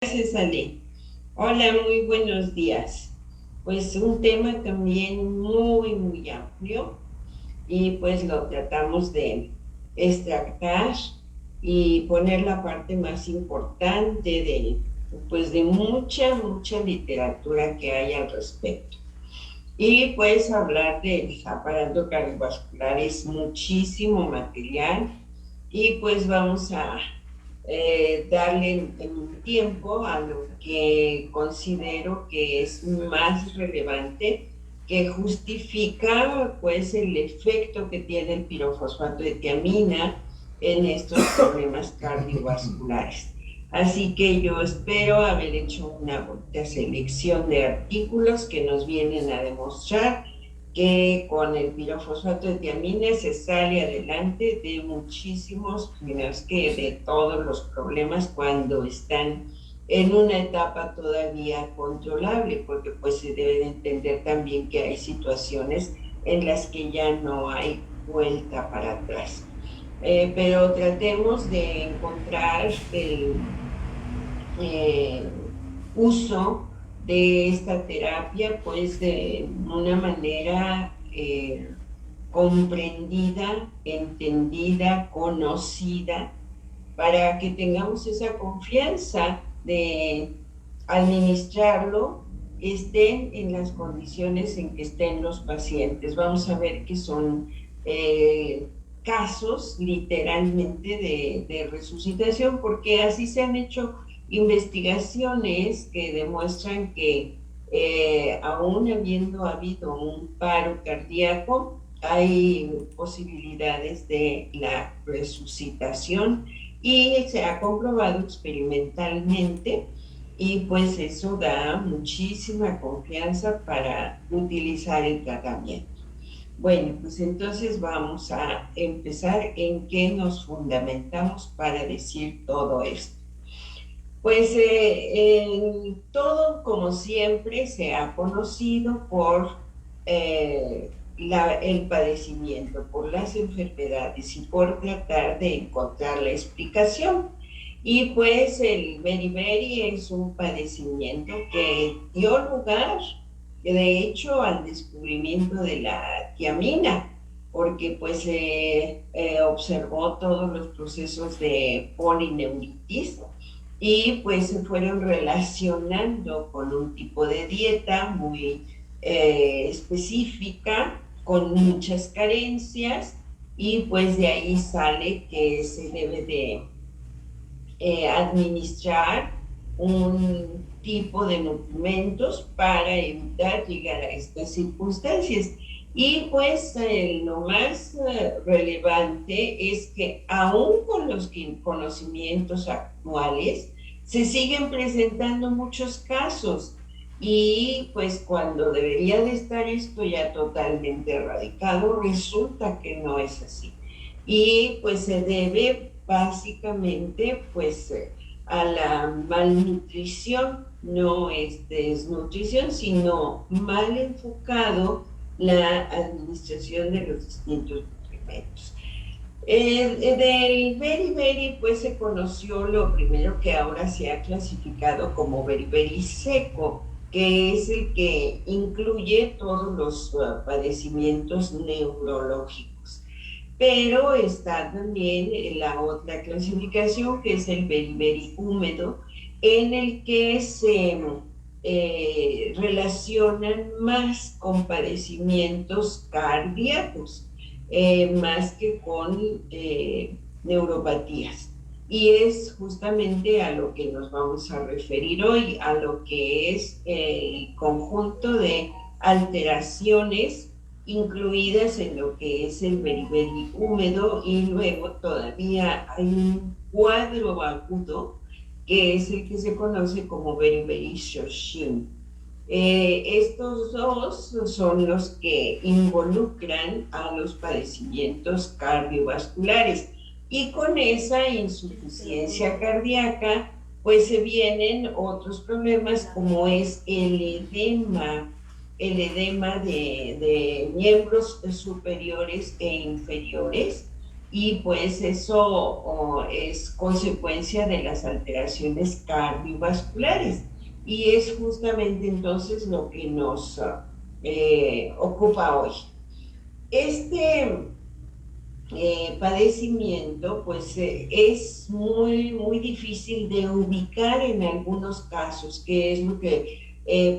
Gracias, Ale. Hola, muy buenos días. Pues un tema también muy amplio y pues lo tratamos de extractar y poner la parte más importante de mucha literatura que hay al respecto. Y pues hablar del aparato cardiovascular es muchísimo material y pues vamos a darle en un tiempo a lo que considero que es más relevante, que justifica pues el efecto que tiene el pirofosfato de tiamina en estos problemas cardiovasculares. Así que yo espero haber hecho una bonita selección de artículos que nos vienen a demostrar que con el pirofosfato de tiamina se sale adelante de muchísimos, menos que de todos los problemas cuando están en una etapa todavía controlable, porque pues se debe de entender también que hay situaciones en las que ya no hay vuelta para atrás. Pero tratemos de encontrar el eh, uso de esta terapia pues de una manera comprendida, entendida, conocida, para que tengamos esa confianza de administrarlo, estén en las condiciones en que estén los pacientes. Vamos a ver que son casos literalmente de resucitación, porque así se han hecho investigaciones que demuestran que aún habiendo habido un paro cardíaco, hay posibilidades de la resucitación y se ha comprobado experimentalmente y pues eso da muchísima confianza para utilizar el tratamiento. Bueno, pues entonces vamos a empezar en qué nos fundamentamos para decir todo esto. Pues todo, como siempre, se ha conocido por el padecimiento, por las enfermedades y por tratar de encontrar la explicación. Y pues el beriberi es un padecimiento que dio lugar, de hecho, al descubrimiento de la tiamina, porque pues observó todos los procesos de polineuritis y pues se fueron relacionando con un tipo de dieta muy específica, con muchas carencias, y pues de ahí sale que se debe de administrar un tipo de nutrimentos para evitar llegar a estas circunstancias. Y pues lo más relevante es que aún con los conocimientos actuales se siguen presentando muchos casos y pues cuando debería de estar esto ya totalmente erradicado, resulta que no es así. Y pues se debe básicamente pues a la malnutrición, no es desnutrición, sino mal enfocado la administración de los distintos nutrimentos. Del beriberi pues se conoció lo primero que ahora se ha clasificado como beriberi seco, que es el que incluye todos los padecimientos neurológicos. Pero está también la otra clasificación, que es el beriberi húmedo, en el que se relacionan más con padecimientos cardíacos, más que con neuropatías. Y es justamente a lo que nos vamos a referir hoy, a lo que es el conjunto de alteraciones incluidas en lo que es el beriberi húmedo, y luego todavía hay un cuadro agudo que es el que se conoce como beriberi shoshin. Estos dos son los que involucran a los padecimientos cardiovasculares, y con esa insuficiencia cardíaca pues se vienen otros problemas como es el edema de miembros superiores e inferiores, y pues eso es consecuencia de las alteraciones cardiovasculares y es justamente entonces lo que nos ocupa hoy. Este padecimiento pues es muy difícil de ubicar en algunos casos, que es lo que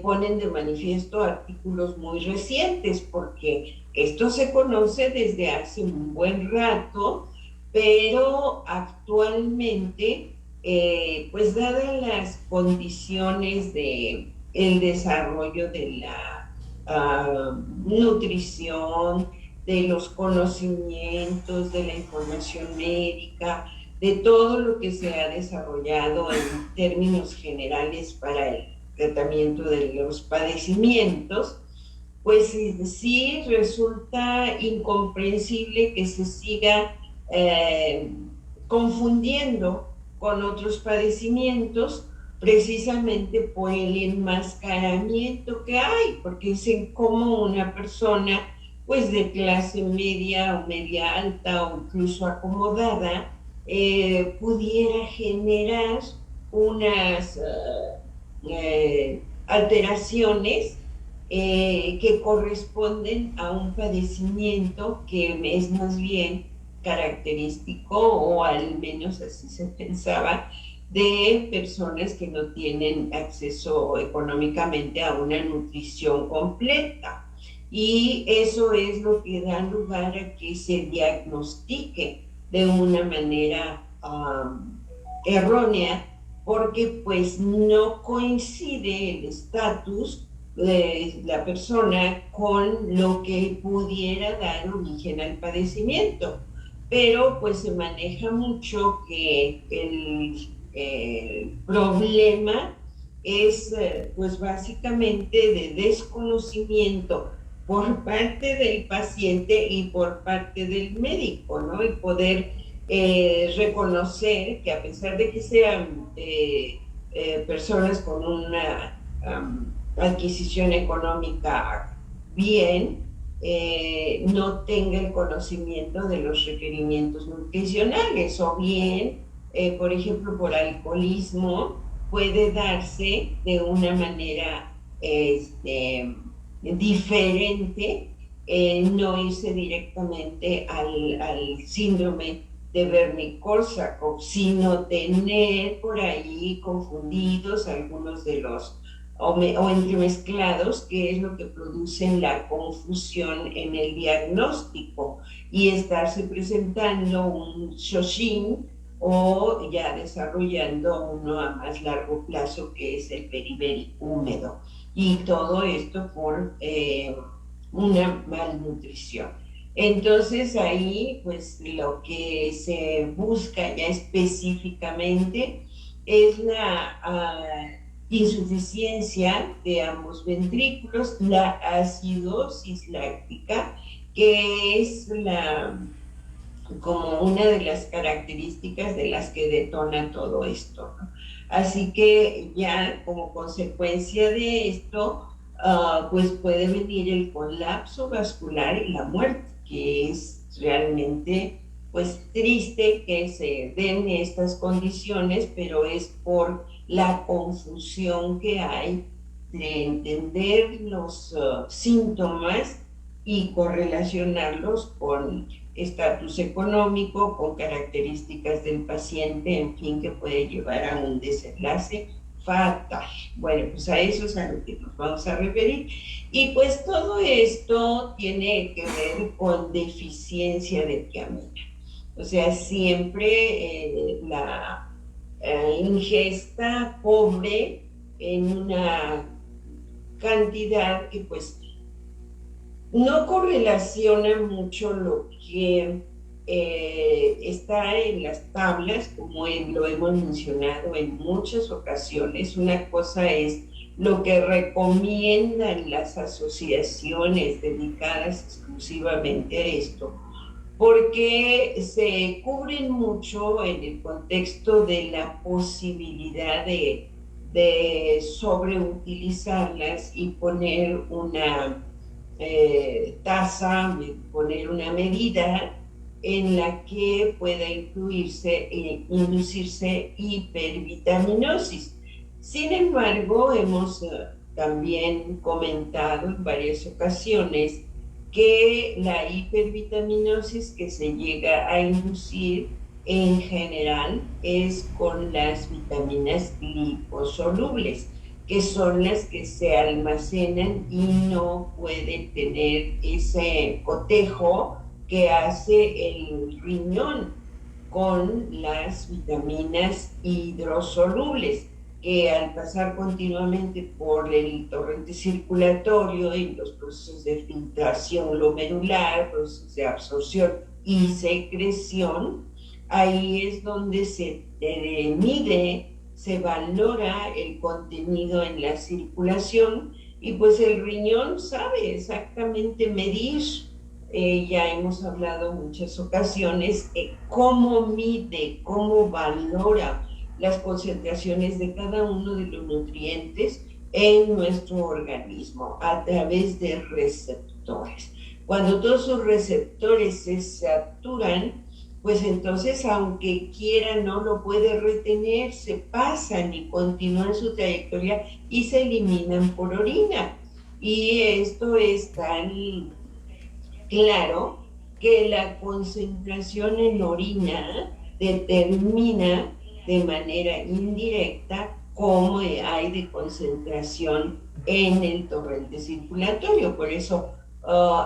ponen de manifiesto artículos muy recientes, porque esto se conoce desde hace un buen rato, pero actualmente, pues dadas las condiciones de el desarrollo de la nutrición, de los conocimientos, de la información médica, de todo lo que se ha desarrollado en términos generales para el tratamiento de los padecimientos, pues sí resulta incomprensible que se siga confundiendo con otros padecimientos precisamente por el enmascaramiento que hay, porque dicen cómo una persona pues de clase media o media alta o incluso acomodada pudiera generar unas alteraciones que corresponden a un padecimiento que es más bien característico, o al menos así se pensaba, de personas que no tienen acceso económicamente a una nutrición completa. Y eso es lo que da lugar a que se diagnostique de una manera errónea, porque pues no coincide el estatus de la persona con lo que pudiera dar origen al padecimiento. Pero pues se maneja mucho que el problema es pues básicamente de desconocimiento por parte del paciente y por parte del médico, ¿no? Y poder reconocer que a pesar de que sean personas con una adquisición económica bien, no tenga el conocimiento de los requerimientos nutricionales, o bien, por ejemplo, por alcoholismo, puede darse de una manera diferente, no irse directamente al síndrome de Wernicke-Korsakoff, sino tener por ahí confundidos algunos de los o entremezclados, que es lo que produce la confusión en el diagnóstico, y estarse presentando un Shoshin o ya desarrollando uno a más largo plazo, que es el beriberi húmedo. Y todo esto por una malnutrición. Entonces ahí pues lo que se busca ya específicamente es la insuficiencia de ambos ventrículos, la acidosis láctica, que es como una de las características de las que detona todo esto, ¿no? Así que ya como consecuencia de esto, pues puede venir el colapso vascular y la muerte, que es realmente pues triste que se den estas condiciones, pero es por la confusión que hay de entender los síntomas y correlacionarlos con estatus económico, con características del paciente, en fin, que puede llevar a un desenlace fatal. Bueno, pues a eso es a lo que nos vamos a referir. Y pues todo esto tiene que ver con deficiencia de tiamina. O sea, siempre la ingesta pobre en una cantidad que pues no correlaciona mucho lo que está en las tablas, como lo hemos mencionado en muchas ocasiones. Una cosa es lo que recomiendan las asociaciones dedicadas exclusivamente a esto, porque se cubren mucho en el contexto de la posibilidad de sobreutilizarlas y poner una tasa, poner una medida en la que pueda inducirse hipervitaminosis. Sin embargo, hemos también comentado en varias ocasiones que la hipervitaminosis que se llega a inducir en general es con las vitaminas liposolubles, que son las que se almacenan y no pueden tener ese cotejo que hace el riñón con las vitaminas hidrosolubles, que al pasar continuamente por el torrente circulatorio y los procesos de filtración glomerular, procesos de absorción y secreción, ahí es donde se mide, se valora el contenido en la circulación y pues el riñón sabe exactamente medir. Ya hemos hablado muchas ocasiones cómo mide, cómo valora las concentraciones de cada uno de los nutrientes en nuestro organismo a través de receptores. Cuando todos sus receptores se saturan, pues entonces aunque quiera no lo puede retener, se pasan y continúan su trayectoria y se eliminan por orina. Y esto es tan claro que la concentración en orina determina de manera indirecta cómo hay de concentración en el torrente circulatorio. Por eso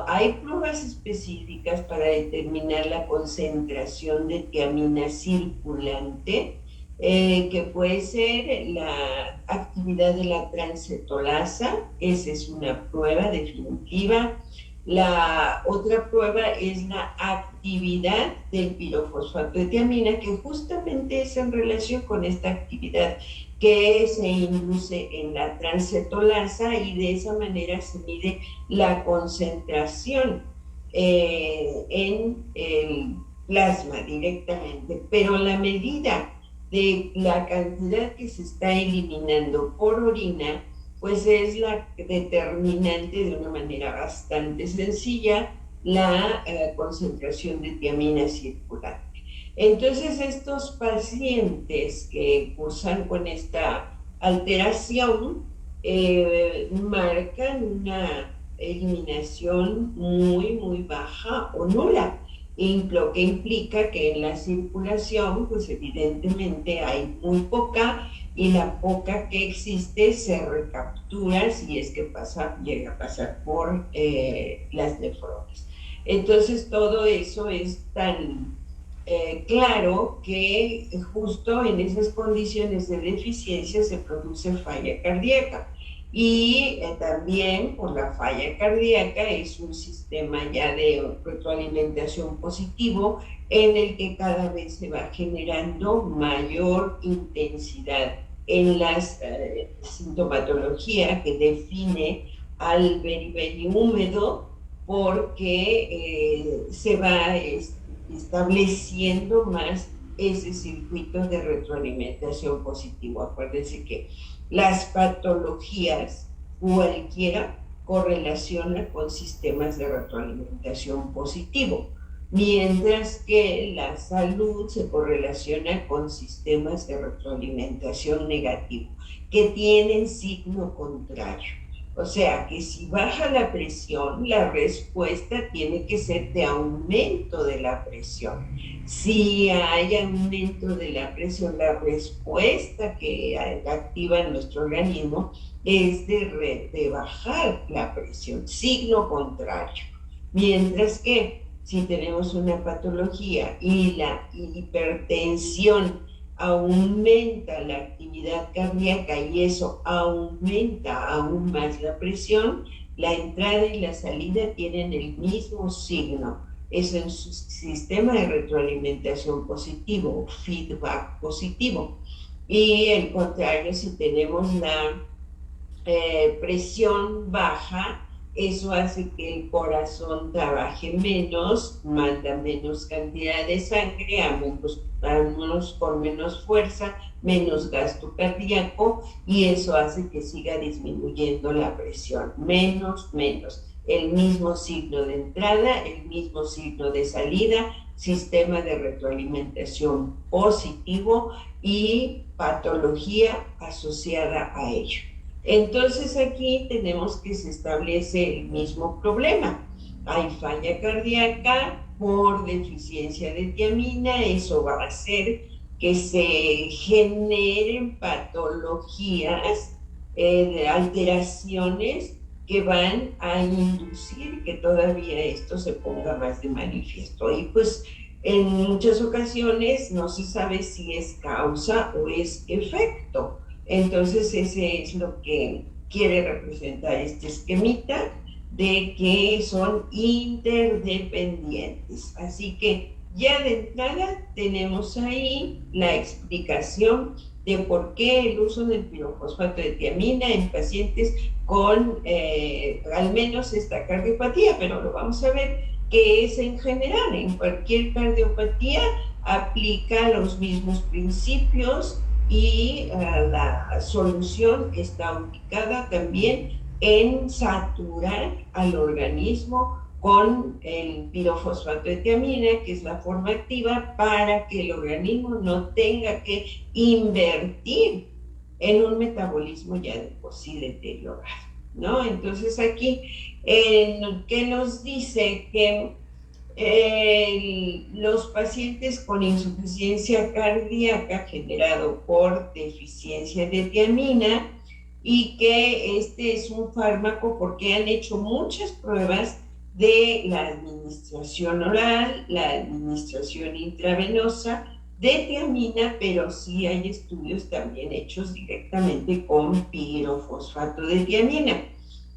hay pruebas específicas para determinar la concentración de tiamina circulante, que puede ser la actividad de la transcetolasa. Esa es una prueba definitiva. La otra prueba es la actividad del pirofosfato de tiamina, que justamente es en relación con esta actividad que se induce en la transcetolasa, y de esa manera se mide la concentración en el plasma directamente. Pero la medida de la cantidad que se está eliminando por orina, pues es la determinante de una manera bastante sencilla la concentración de tiamina circulante. Entonces, estos pacientes que cursan con esta alteración marcan una eliminación muy, muy baja o nula, lo que implica que en la circulación, pues evidentemente hay muy poca, y la poca que existe se recaptura si es que llega a pasar por las nefronas. Entonces todo eso es tan claro que justo en esas condiciones de deficiencia se produce falla cardíaca. Y también por la falla cardíaca es un sistema ya de retroalimentación positivo en el que cada vez se va generando mayor intensidad en la sintomatología que define al beriberi húmedo, porque se va estableciendo más ese circuito de retroalimentación positivo. Acuérdense que las patologías cualquiera correlaciona con sistemas de retroalimentación positivo, mientras que la salud se correlaciona con sistemas de retroalimentación negativo, que tienen signo contrario. O sea que si baja la presión, la respuesta tiene que ser de aumento de la presión. Si hay aumento de la presión, la respuesta que activa en nuestro organismo es de bajar la presión, signo contrario. Mientras que si tenemos una patología y la hipertensión aumenta la actividad cardíaca y eso aumenta aún más la presión, la entrada y la salida tienen el mismo signo. Es en su sistema de retroalimentación positivo, feedback positivo. Y el contrario, si tenemos la presión baja, eso hace que el corazón trabaje menos, manda menos cantidad de sangre, con menos fuerza, menos gasto cardíaco, y eso hace que siga disminuyendo la presión. Menos. El mismo signo de entrada, el mismo signo de salida, sistema de retroalimentación positivo y patología asociada a ello. Entonces aquí tenemos que se establece el mismo problema. Hay falla cardíaca por deficiencia de tiamina, eso va a hacer que se generen patologías, alteraciones que van a inducir que todavía esto se ponga más de manifiesto. Y pues en muchas ocasiones no se sabe si es causa o es efecto. Entonces ese es lo que quiere representar este esquemita, de que son interdependientes. Así que ya de entrada tenemos ahí la explicación de por qué el uso del pirofosfato de tiamina en pacientes con al menos esta cardiopatía, pero lo vamos a ver que es en general, en cualquier cardiopatía aplica los mismos principios y la solución está ubicada también en saturar al organismo con el pirofosfato de tiamina, que es la forma activa, para que el organismo no tenga que invertir en un metabolismo ya de por sí deteriorado, ¿no? Entonces aquí, ¿qué nos dice? Que los pacientes con insuficiencia cardíaca generado por deficiencia de tiamina, y que este es un fármaco porque han hecho muchas pruebas de la administración oral, la administración intravenosa de tiamina, pero sí hay estudios también hechos directamente con pirofosfato de tiamina.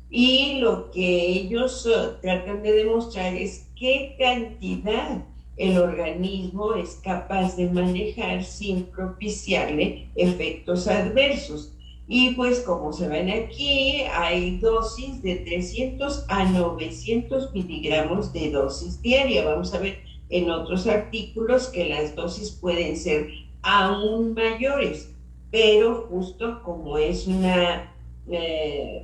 Y lo que ellos tratan de demostrar es qué cantidad el organismo es capaz de manejar sin propiciarle efectos adversos. Y pues como se ven aquí, hay dosis de 300 a 900 miligramos de dosis diaria. Vamos a ver en otros artículos que las dosis pueden ser aún mayores, pero justo como es una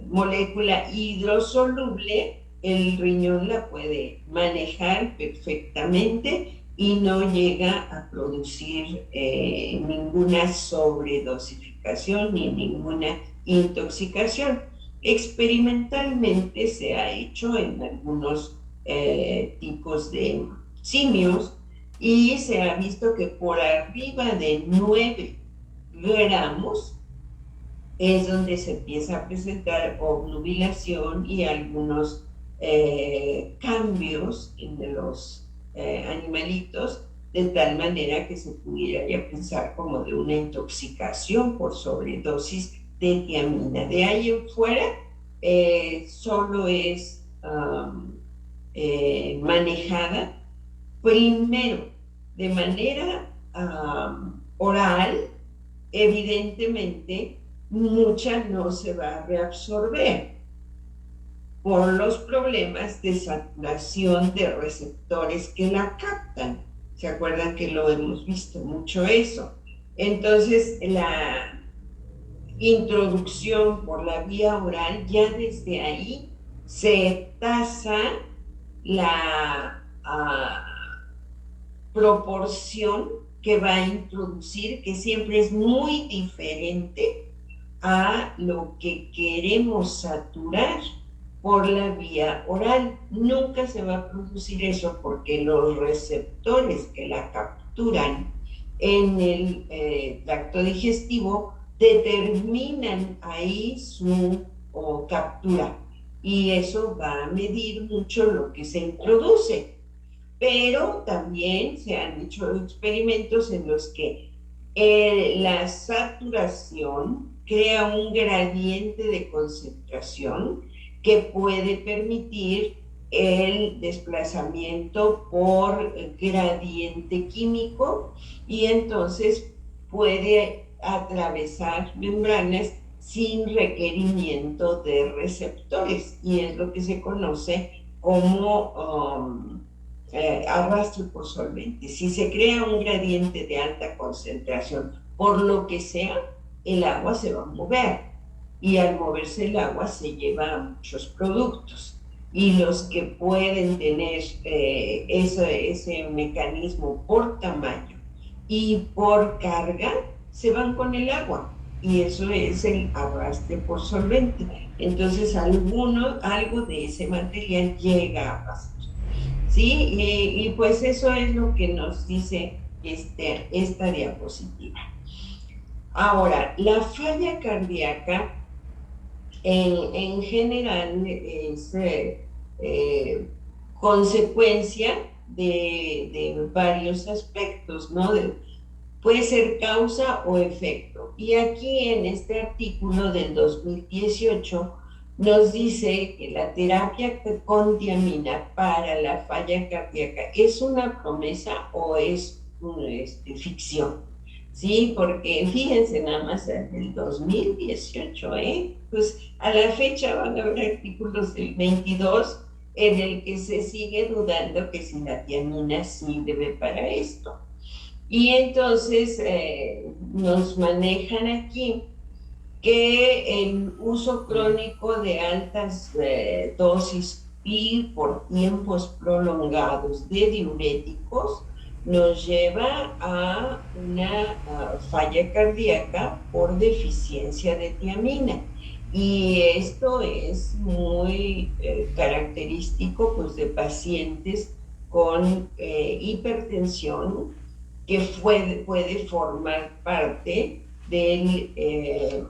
molécula hidrosoluble, el riñón la puede manejar perfectamente y no llega a producir ninguna sobredosificación ni ninguna intoxicación. Experimentalmente se ha hecho en algunos tipos de simios y se ha visto que por arriba de 9 gramos es donde se empieza a presentar obnubilación y algunos cambios en los animalitos, de tal manera que se pudiera ya pensar como de una intoxicación por sobredosis de tiamina. De ahí en fuera, solo es manejada primero de manera oral. Evidentemente mucha no se va a reabsorber por los problemas de saturación de receptores que la captan. ¿Se acuerdan que lo hemos visto mucho eso? Entonces, la introducción por la vía oral, ya desde ahí se tasa la proporción que va a introducir, que siempre es muy diferente a lo que queremos saturar por la vía oral. Nunca se va a producir eso porque los receptores que la capturan en el tracto digestivo determinan ahí su captura, y eso va a medir mucho lo que se introduce. Pero también se han hecho experimentos en los que la saturación crea un gradiente de concentración que puede permitir el desplazamiento por gradiente químico, y entonces puede atravesar membranas sin requerimiento de receptores, y es lo que se conoce como arrastre por solvente. Si se crea un gradiente de alta concentración, por lo que sea, el agua se va a mover, y al moverse el agua se lleva a muchos productos. y los que pueden tener ese mecanismo por tamaño y por carga, se van con el agua. Y eso es el arrastre por solvente. Entonces, algo de ese material llega a pasar. ¿Sí? Y pues eso es lo que nos dice esta diapositiva. Ahora, la falla cardíaca en general es consecuencia de varios aspectos, ¿no? Puede ser causa o efecto. Y aquí en este artículo del 2018 nos dice que la terapia con tiamina para la falla cardíaca es una promesa o es ficción. Sí, porque fíjense nada más en el 2018, pues a la fecha van a haber artículos del 22 en el que se sigue dudando que si la tiamina sirve para esto. Y entonces nos manejan aquí que el uso crónico de altas dosis y por tiempos prolongados de diuréticos nos lleva a una falla cardíaca por deficiencia de tiamina. Y esto es muy característico pues, de pacientes con hipertensión que puede formar parte del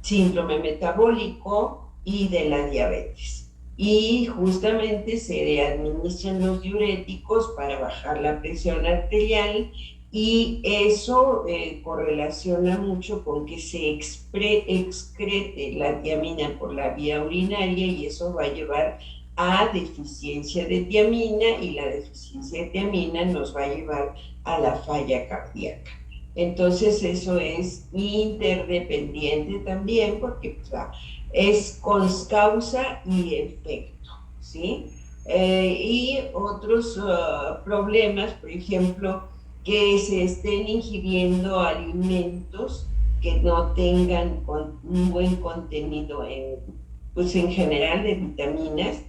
síndrome metabólico y de la diabetes. Y justamente se administran los diuréticos para bajar la presión arterial y eso correlaciona mucho con que se excrete la tiamina por la vía urinaria y eso va a llevar a deficiencia de tiamina y la deficiencia de tiamina nos va a llevar a la falla cardíaca. Entonces eso es interdependiente también porque pues, es causa y efecto, ¿sí? Y otros problemas, por ejemplo, que se estén ingiriendo alimentos que no tengan un buen contenido pues en general de vitaminas,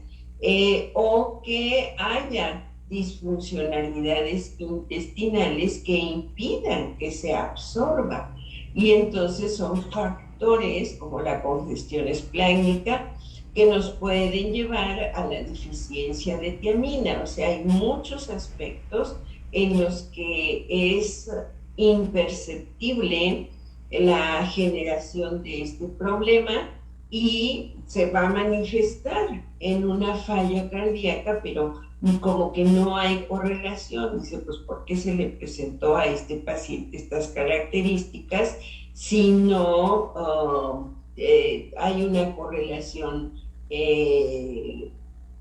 o que haya disfuncionalidades intestinales que impidan que se absorba. Y entonces son factores como la congestión esplácnica que nos pueden llevar a la deficiencia de tiamina. O sea, hay muchos aspectos en los que es imperceptible la generación de este problema y se va a manifestar en una falla cardíaca, pero como que no hay correlación. Dice, pues, ¿por qué se le presentó a este paciente estas características si no hay una correlación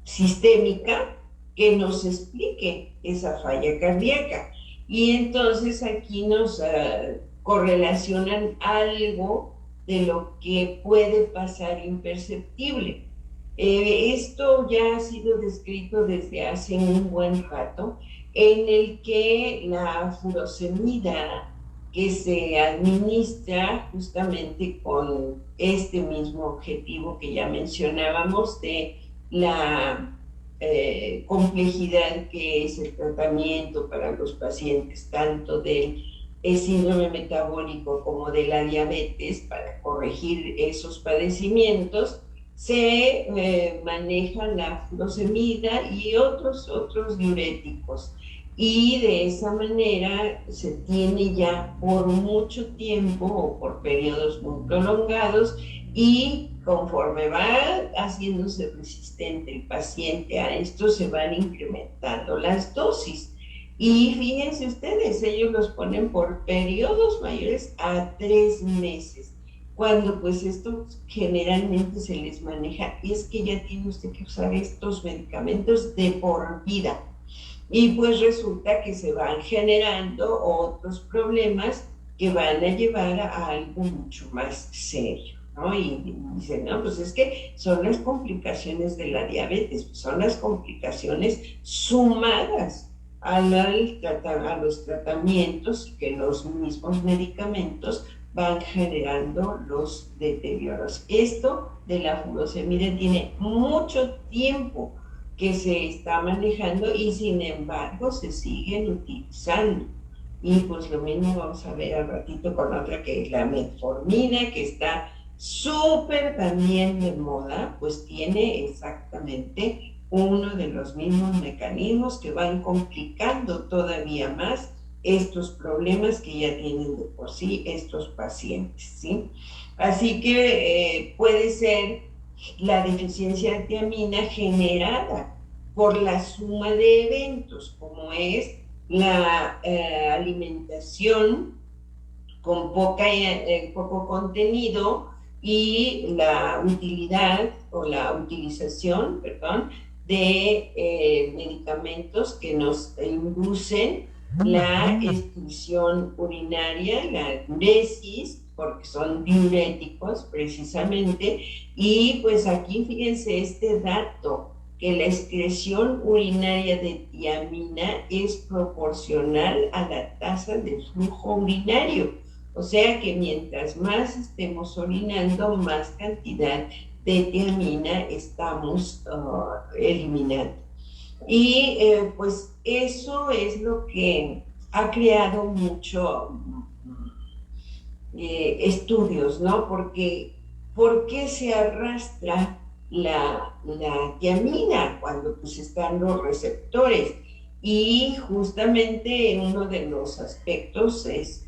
sistémica que nos explique esa falla cardíaca? Y entonces aquí nos correlacionan algo de lo que puede pasar imperceptible. Esto ya ha sido descrito desde hace un buen rato, en el que la furosemida que se administra justamente con este mismo objetivo que ya mencionábamos de la complejidad que es el tratamiento para los pacientes tanto del síndrome metabólico como de la diabetes para corregir esos padecimientos, se maneja la furosemida y otros diuréticos. Y de esa manera se tiene ya por mucho tiempo o por periodos muy prolongados y conforme va haciéndose resistente el paciente a esto, se van incrementando las dosis. Y fíjense ustedes, ellos los ponen por periodos mayores a 3 meses, cuando pues esto generalmente se les maneja, y es que ya tiene usted que usar estos medicamentos de por vida. Y pues resulta que se van generando otros problemas que van a llevar a algo mucho más serio, ¿no? Y dicen, no, pues es que son las complicaciones de la diabetes, son las complicaciones sumadas a los tratamientos que los mismos medicamentos van generando los deterioros. Esto de la furosemida tiene mucho tiempo que se está manejando y sin embargo se siguen utilizando. Y pues lo mismo vamos a ver al ratito con otra que es la metformina, que está súper también de moda, pues tiene exactamente uno de los mismos mecanismos que van complicando todavía más estos problemas que ya tienen de por sí estos pacientes, ¿sí? Así que puede ser la deficiencia de tiamina generada por la suma de eventos, como es la alimentación con poco contenido y la utilidad o la utilización, perdón, de medicamentos que nos inducen la excreción urinaria, la diuresis, porque son diuréticos precisamente, y pues aquí fíjense este dato, que la excreción urinaria de tiamina es proporcional a la tasa de flujo urinario. O sea que mientras más estemos orinando, más cantidad de tiamina estamos eliminando. Y pues eso es lo que ha creado mucho estudios, ¿no? Porque ¿por qué se arrastra la tiamina cuando pues están los receptores? Y justamente uno de los aspectos es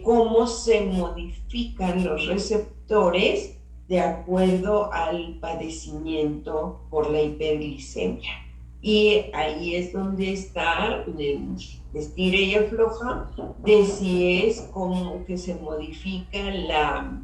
cómo se modifican los receptores de acuerdo al padecimiento por la hiperglicemia. Y ahí es donde está el estira y afloja de si es como que se modifica la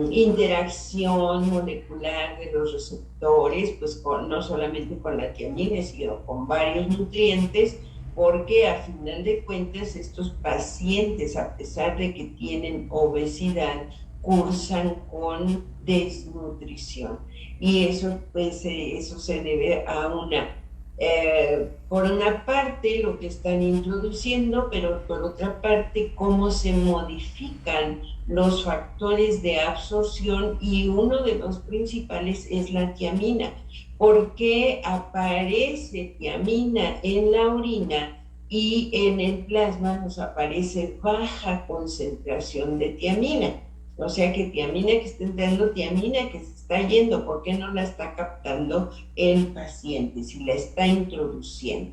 interacción molecular de los receptores, pues no solamente con la tiamina, sino con varios nutrientes, porque a final de cuentas estos pacientes, a pesar de que tienen obesidad, cursan con desnutrición. Y eso, pues, eso se debe a por una parte lo que están introduciendo, pero por otra parte cómo se modifican los factores de absorción, y uno de los principales es la tiamina, porque aparece tiamina en la orina y en el plasma nos aparece baja concentración de tiamina. O sea que tiamina que está entrando, tiamina que se está yendo, ¿por qué no la está captando el paciente si la está introduciendo?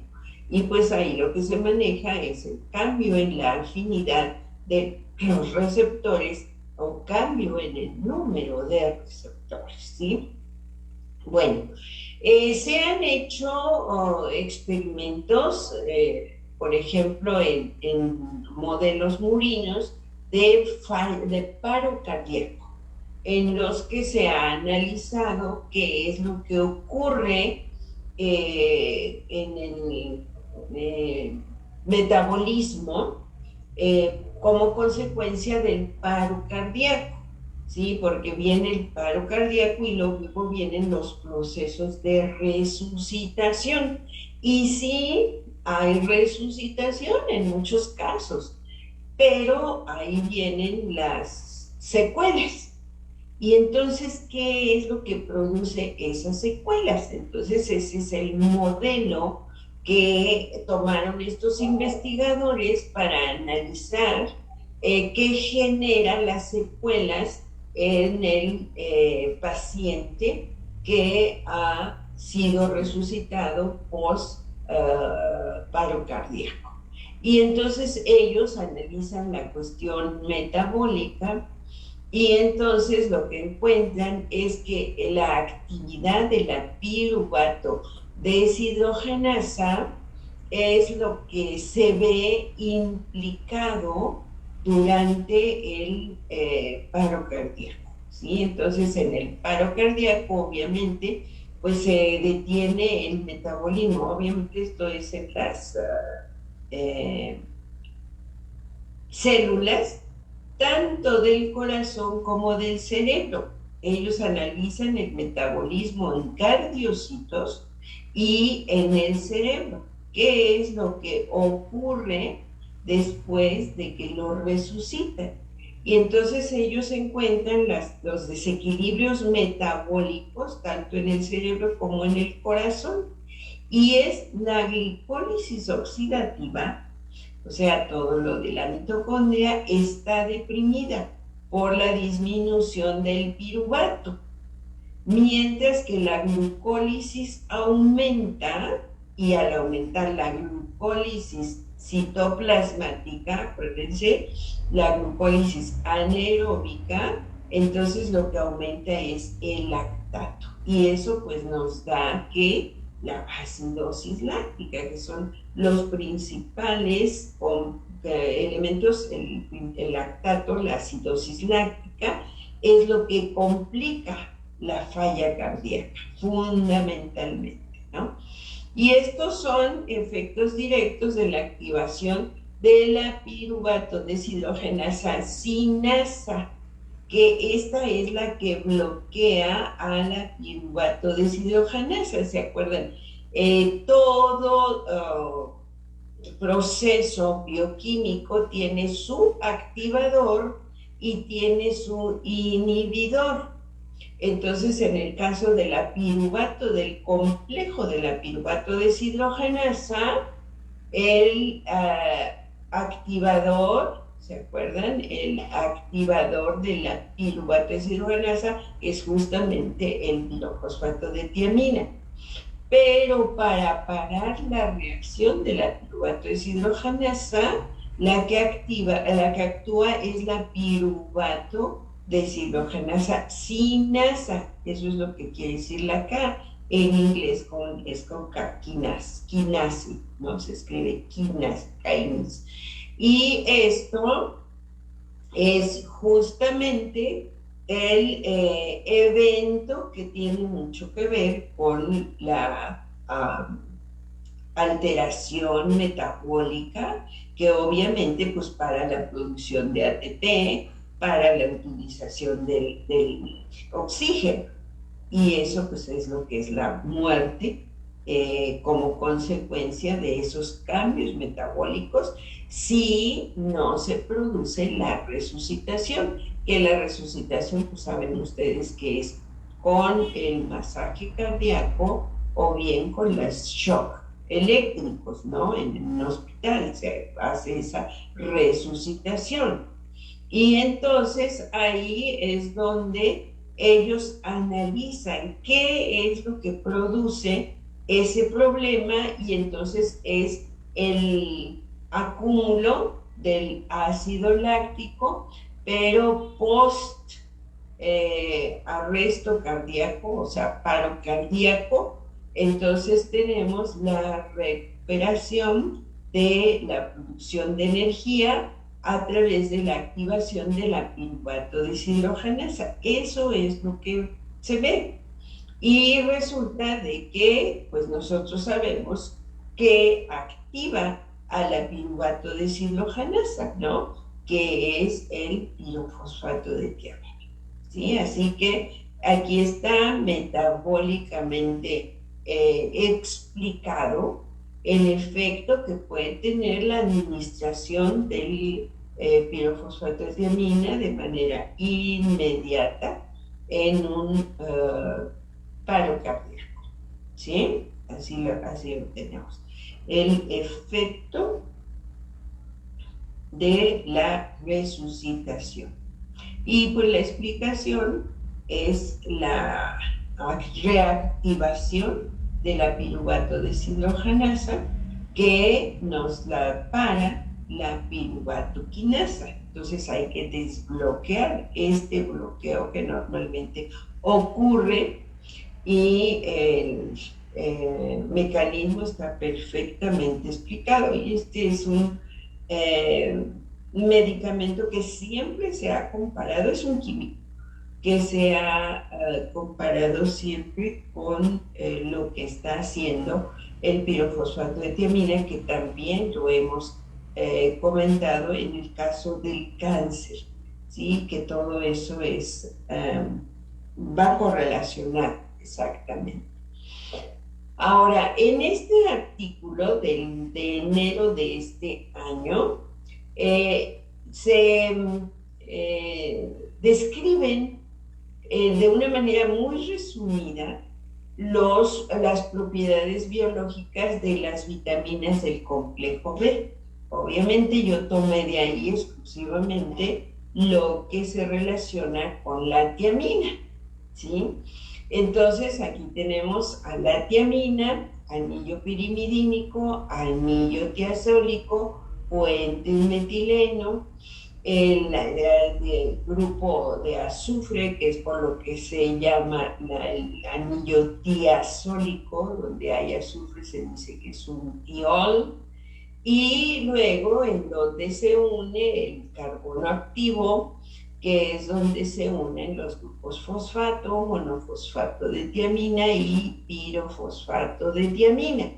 Y pues ahí lo que se maneja es el cambio en la afinidad de los receptores o cambio en el número de receptores, ¿sí? Bueno, se han hecho experimentos, por ejemplo, en modelos murinos de paro cardíaco, en los que se ha analizado qué es lo que ocurre en el metabolismo como consecuencia del paro cardíaco, ¿sí? Porque viene el paro cardíaco y luego vienen los procesos de resucitación. Y sí, hay resucitación en muchos casos, pero ahí vienen las secuelas. Y entonces, ¿qué es lo que produce esas secuelas? Entonces, ese es el modelo que tomaron estos investigadores para analizar qué genera las secuelas en el paciente que ha sido resucitado post paro cardíaco. Y entonces ellos analizan la cuestión metabólica, y entonces lo que encuentran es que la actividad de la piruvato deshidrogenasa es lo que se ve implicado durante el paro cardíaco, ¿sí? Entonces en el paro cardíaco obviamente pues se detiene el metabolismo, obviamente esto es en las células tanto del corazón como del cerebro. Ellos analizan el metabolismo en cardiocitos y en el cerebro. ¿Qué es lo que ocurre después de que lo resucitan? Y entonces ellos encuentran los desequilibrios metabólicos, tanto en el cerebro como en el corazón, y es la glicólisis oxidativa, o sea, todo lo de la mitocondria está deprimida por la disminución del piruvato, mientras que la glucólisis aumenta, y al aumentar la glucólisis citoplasmática, acuérdense, la glucólisis anaeróbica, entonces lo que aumenta es el lactato. Y eso pues nos da que la acidosis láctica, que son los principales elementos, el lactato, la acidosis láctica, es lo que complica la falla cardíaca, fundamentalmente, ¿no? Y estos son efectos directos de la activación de la piruvato deshidrogenasa sinasa, que esta es la que bloquea a la piruvato deshidrogenasa, ¿se acuerdan? Todo proceso bioquímico tiene su activador y tiene su inhibidor. Entonces, en el caso de la piruvato, del complejo de la piruvato deshidrogenasa, el activador, ¿se acuerdan? El activador de la piruvato deshidrogenasa es justamente el pirofosfato de tiamina. Pero para parar la reacción de la piruvato deshidrogenasa, la que actúa es la piruvato deshidrogenasa sinasa. Eso es lo que quiere decir la K. En inglés es con K, kinase, ¿no? Se escribe kinase. Y esto es justamente el evento que tiene mucho que ver con la alteración metabólica, que obviamente pues para la producción de ATP, para la utilización del oxígeno, y eso pues es lo que es la muerte como consecuencia de esos cambios metabólicos si no se produce la resucitación, que la resucitación pues saben ustedes que es con el masaje cardíaco o bien con los shock eléctricos, ¿no? En un hospital se hace esa resucitación. Y entonces ahí es donde ellos analizan qué es lo que produce ese problema, y entonces es el acúmulo del ácido láctico, pero post arresto cardíaco, o sea, paro cardíaco. Entonces tenemos la recuperación de la producción de energía a través de la activación de la piruvato deshidrogenasa. Eso es lo que se ve. Y resulta de que, pues nosotros sabemos que activa a la piruvato deshidrogenasa, ¿no? Que es el pirofosfato de tiamina, ¿sí? Así que aquí está metabólicamente explicado el efecto que puede tener la administración del pirofosfato de tiamina de manera inmediata en un paro cardíaco, ¿sí? Así lo tenemos. El efecto de la resucitación. Y pues la explicación es la reactivación de la piruvato deshidrogenasa, que nos la para la piruvato quinasa. Entonces hay que desbloquear este bloqueo que normalmente ocurre, y el mecanismo está perfectamente explicado. Y este es un medicamento que siempre se ha comparado, es un químico que se ha comparado siempre con lo que está haciendo el pirofosfato de tiamina, que también lo hemos comentado en el caso del cáncer, ¿sí? Que todo eso es, va correlacionado exactamente. Ahora, en este artículo de enero de este año, se describen de una manera muy resumida las propiedades biológicas de las vitaminas del complejo B. Obviamente yo tomé de ahí exclusivamente lo que se relaciona con la tiamina, ¿sí? Entonces aquí tenemos a la tiamina, anillo pirimidínico, anillo tiazólico, puente metileno, el grupo de azufre, que es por lo que se llama el anillo tiazólico, donde hay azufre se dice que es un tiol, y luego en donde se une el carbono activo, que es donde se unen los grupos fosfato, monofosfato de tiamina y pirofosfato de tiamina.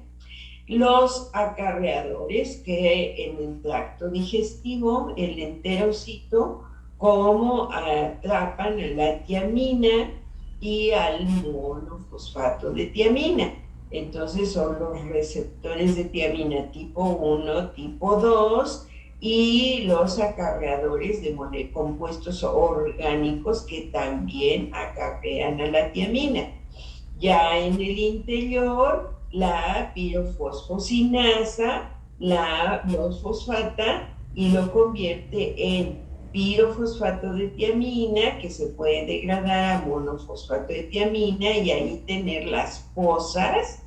Los acarreadores que en el tracto digestivo, el enterocito, cómo atrapan a la tiamina y al monofosfato de tiamina. Entonces son los receptores de tiamina tipo 1, tipo 2 y los acarreadores de compuestos orgánicos que también acarrean a la tiamina. Ya en el interior, la pirofosfocinasa los fosfata y lo convierte en pirofosfato de tiamina, que se puede degradar a monofosfato de tiamina y ahí tener las fosas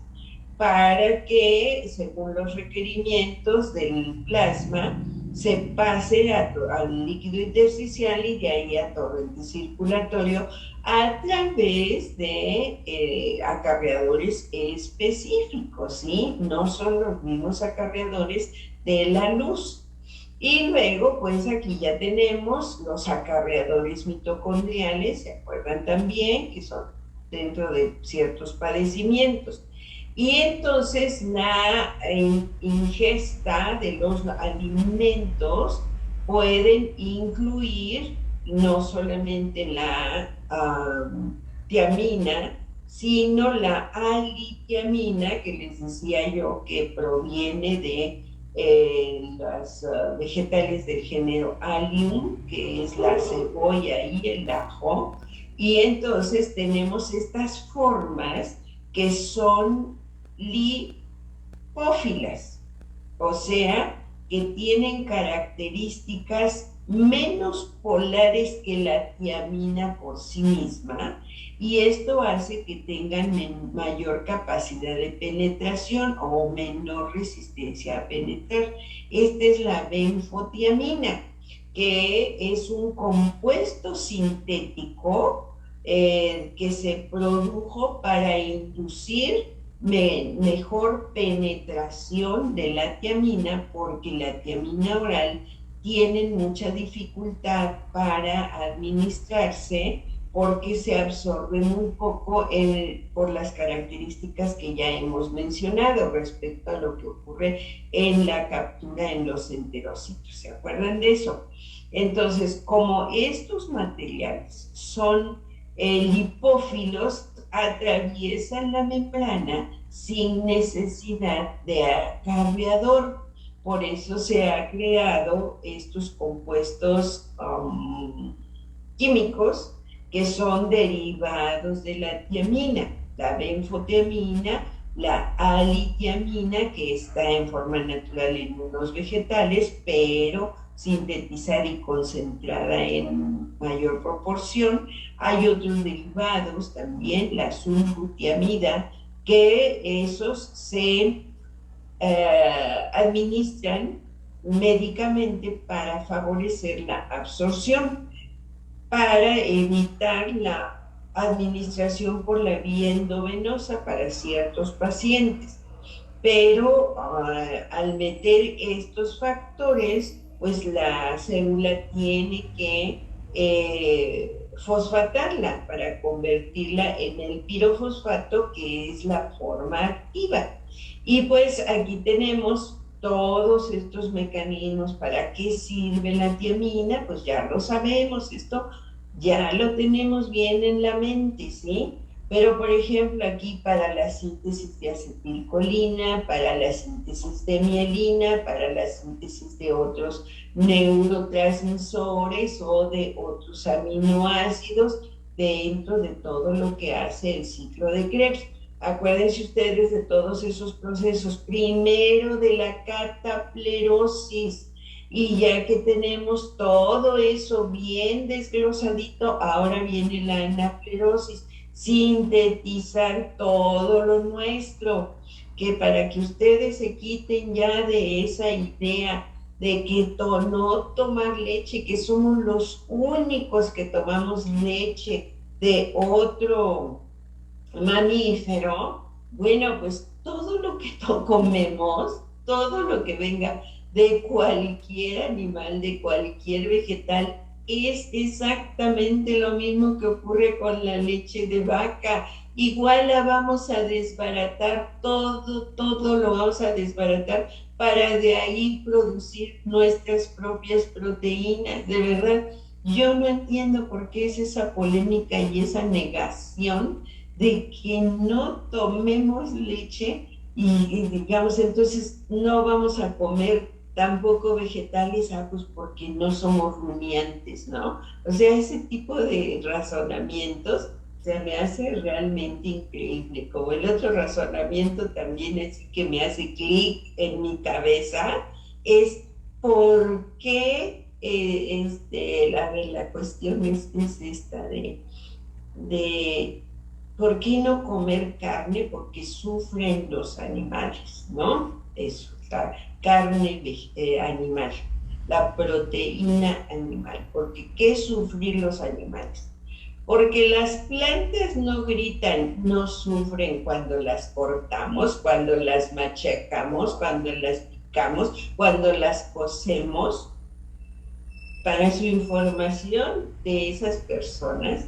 para que, según los requerimientos del plasma, se pase al líquido intersticial y de ahí a torrente circulatorio a través de acarreadores específicos, ¿sí? No son los mismos acarreadores de la luz. Y luego, pues aquí ya tenemos los acarreadores mitocondriales, ¿se acuerdan también? Que son dentro de ciertos padecimientos. Y entonces la ingesta de los alimentos pueden incluir no solamente la tiamina, sino la alitiamina, que les decía yo que proviene de los vegetales del género Allium, que es la cebolla y el ajo. Y entonces tenemos estas formas que son lipófilas, o sea, que tienen características menos polares que la tiamina por sí misma, y esto hace que tengan mayor capacidad de penetración o menor resistencia a penetrar. Esta es la benfotiamina, que es un compuesto sintético que se produjo para inducir mejor penetración de la tiamina, porque la tiamina oral tiene mucha dificultad para administrarse porque se absorbe muy poco por las características que ya hemos mencionado respecto a lo que ocurre en la captura en los enterocitos. ¿Se acuerdan de eso? Entonces, como estos materiales son lipófilos, atraviesan la membrana sin necesidad de acarreador. Por eso se ha creado estos compuestos químicos que son derivados de la tiamina, la benfotiamina, la alitiamina, que está en forma natural en unos vegetales, pero sintetizada y concentrada en mayor proporción. Hay otros derivados también, la sulfutiamida, que esos se administran médicamente para favorecer la absorción, para evitar la administración por la vía endovenosa para ciertos pacientes. Pero al meter estos factores, pues la célula tiene que fosfatarla para convertirla en el pirofosfato, que es la forma activa. Y pues aquí tenemos todos estos mecanismos. ¿Para qué sirve la tiamina? Pues ya lo sabemos, esto ya lo tenemos bien en la mente, ¿sí? Pero, por ejemplo, aquí para la síntesis de acetilcolina, para la síntesis de mielina, para la síntesis de otros neurotransmisores o de otros aminoácidos dentro de todo lo que hace el ciclo de Krebs. Acuérdense ustedes de todos esos procesos. Primero de la cataplerosis. Y ya que tenemos todo eso bien desglosadito, ahora viene la anaplerosis, sintetizar todo lo nuestro, que para que ustedes se quiten ya de esa idea de que no tomar leche, que somos los únicos que tomamos leche de otro mamífero, bueno, pues todo lo que comemos, todo lo que venga de cualquier animal, de cualquier vegetal, es exactamente lo mismo que ocurre con la leche de vaca. Igual la vamos a desbaratar, todo lo vamos a desbaratar para de ahí producir nuestras propias proteínas. De verdad, yo no entiendo por qué es esa polémica y esa negación de que no tomemos leche y digamos, entonces no vamos a comer tampoco vegetales, pues porque no somos rumiantes, ¿no? O sea, ese tipo de razonamientos se me hace realmente increíble. Como el otro razonamiento también así que me hace clic en mi cabeza, es por qué, la cuestión es esta de ¿por qué no comer carne? Porque sufren los animales, ¿no? Eso, la carne animal, la proteína animal. Porque ¿qué sufrir los animales? Porque las plantas no gritan, no sufren cuando las cortamos, cuando las machacamos, cuando las picamos, cuando las cocemos. Para su información de esas personas,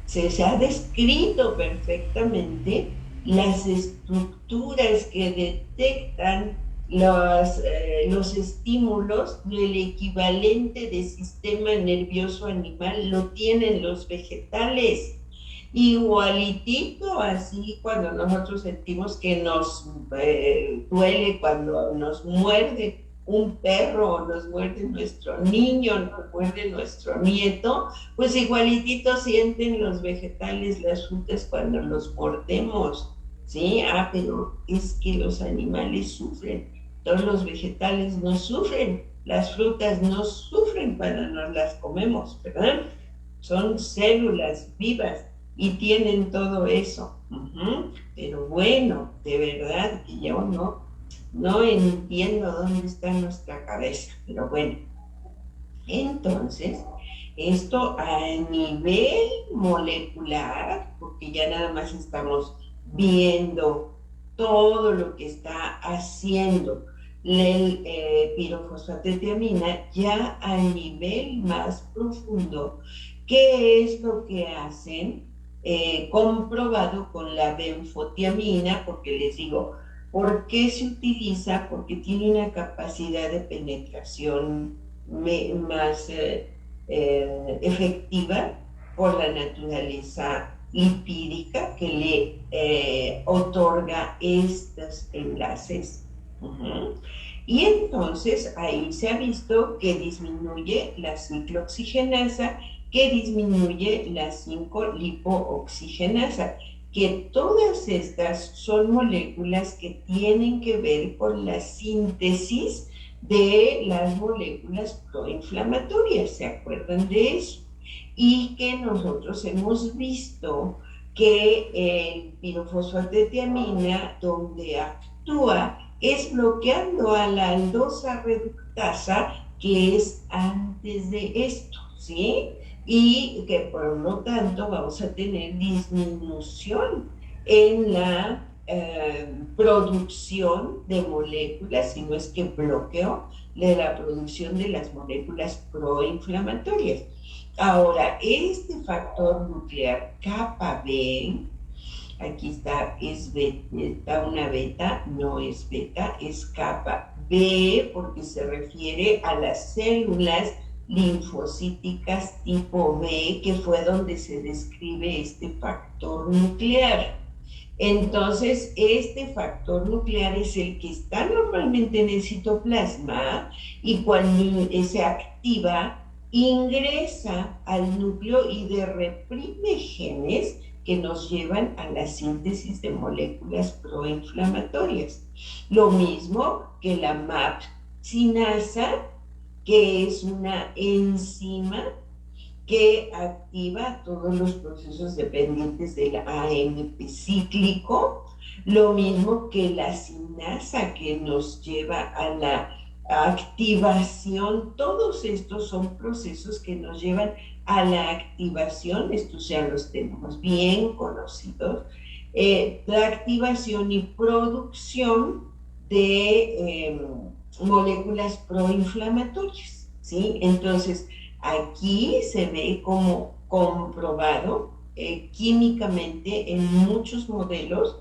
se ha descrito perfectamente las estructuras que detectan los estímulos del equivalente de sistema nervioso animal, lo tienen los vegetales. Igualitito, así cuando nosotros sentimos que nos duele, cuando nos muerde un perro, o nos muerde nuestro niño, nos muerde nuestro nieto, pues igualitito sienten los vegetales, las frutas cuando los mordemos, ¿sí? Pero es que los animales sufren, todos los vegetales no sufren, las frutas no sufren cuando nos las comemos, ¿verdad? Son células vivas y tienen todo eso. Pero bueno, de verdad que yo no entiendo dónde está nuestra cabeza, pero bueno. Entonces, esto a nivel molecular, porque ya nada más estamos viendo todo lo que está haciendo el pirofosfatetiamina, ya a nivel más profundo, ¿qué es lo que hacen? Comprobado con la benfotiamina, porque les digo, ¿por qué se utiliza? Porque tiene una capacidad de penetración más efectiva por la naturaleza lipídica que le otorga estos enlaces. Y entonces ahí se ha visto que disminuye la ciclooxigenasa, que disminuye la 5-lipooxigenasa, que todas estas son moléculas que tienen que ver con la síntesis de las moléculas proinflamatorias, ¿se acuerdan de eso? Y que nosotros hemos visto que el pirofosfatetiamina, donde actúa, es bloqueando a la aldosa reductasa, que es antes de esto, ¿sí? Y que por lo tanto vamos a tener disminución en la producción de moléculas, si no es que bloqueo de la producción de las moléculas proinflamatorias. Ahora, este factor nuclear kappa B, aquí está, está una beta, no es beta, es kappa B porque se refiere a las células linfocíticas tipo B, que fue donde se describe este factor nuclear. Entonces, este factor nuclear es el que está normalmente en el citoplasma y cuando se activa, ingresa al núcleo y reprime genes que nos llevan a la síntesis de moléculas proinflamatorias. Lo mismo que la MAP sinasa, que es una enzima que activa todos los procesos dependientes del AMP cíclico, lo mismo que la sinasa que nos lleva a la activación. Todos estos son procesos que nos llevan a la activación, estos ya los tenemos bien conocidos, la activación y producción de moléculas proinflamatorias, ¿sí? Entonces, aquí se ve como comprobado químicamente en muchos modelos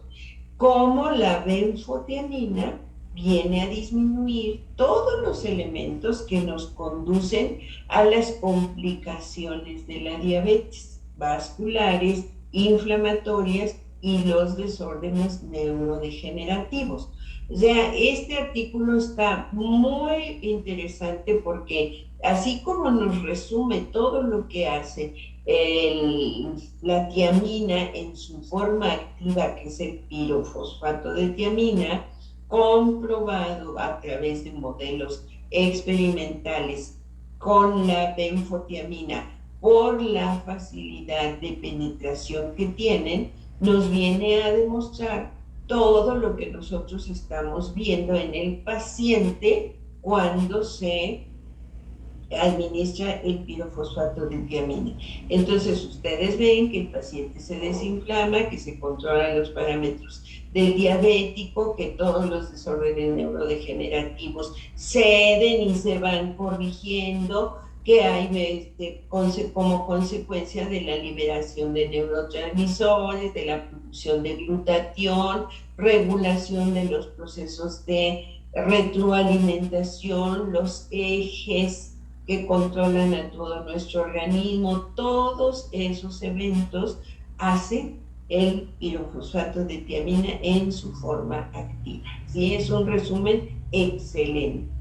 cómo la benfotiamina viene a disminuir todos los elementos que nos conducen a las complicaciones de la diabetes vasculares, inflamatorias y los desórdenes neurodegenerativos. O sea, este artículo está muy interesante porque así como nos resume todo lo que hace la tiamina en su forma activa, que es el pirofosfato de tiamina, comprobado a través de modelos experimentales con la benfotiamina por la facilidad de penetración que tienen, nos viene a demostrar todo lo que nosotros estamos viendo en el paciente cuando se administra el pirofosfato de tiamina. Entonces ustedes ven que el paciente se desinflama, que se controlan los parámetros del diabético, que todos los desórdenes neurodegenerativos ceden y se van corrigiendo, que hay como consecuencia de la liberación de neurotransmisores, de la producción de glutatión, regulación de los procesos de retroalimentación, los ejes que controlan a todo nuestro organismo. Todos esos eventos hacen el pirofosfato de tiamina en su forma activa. ¿Sí? Es un resumen excelente.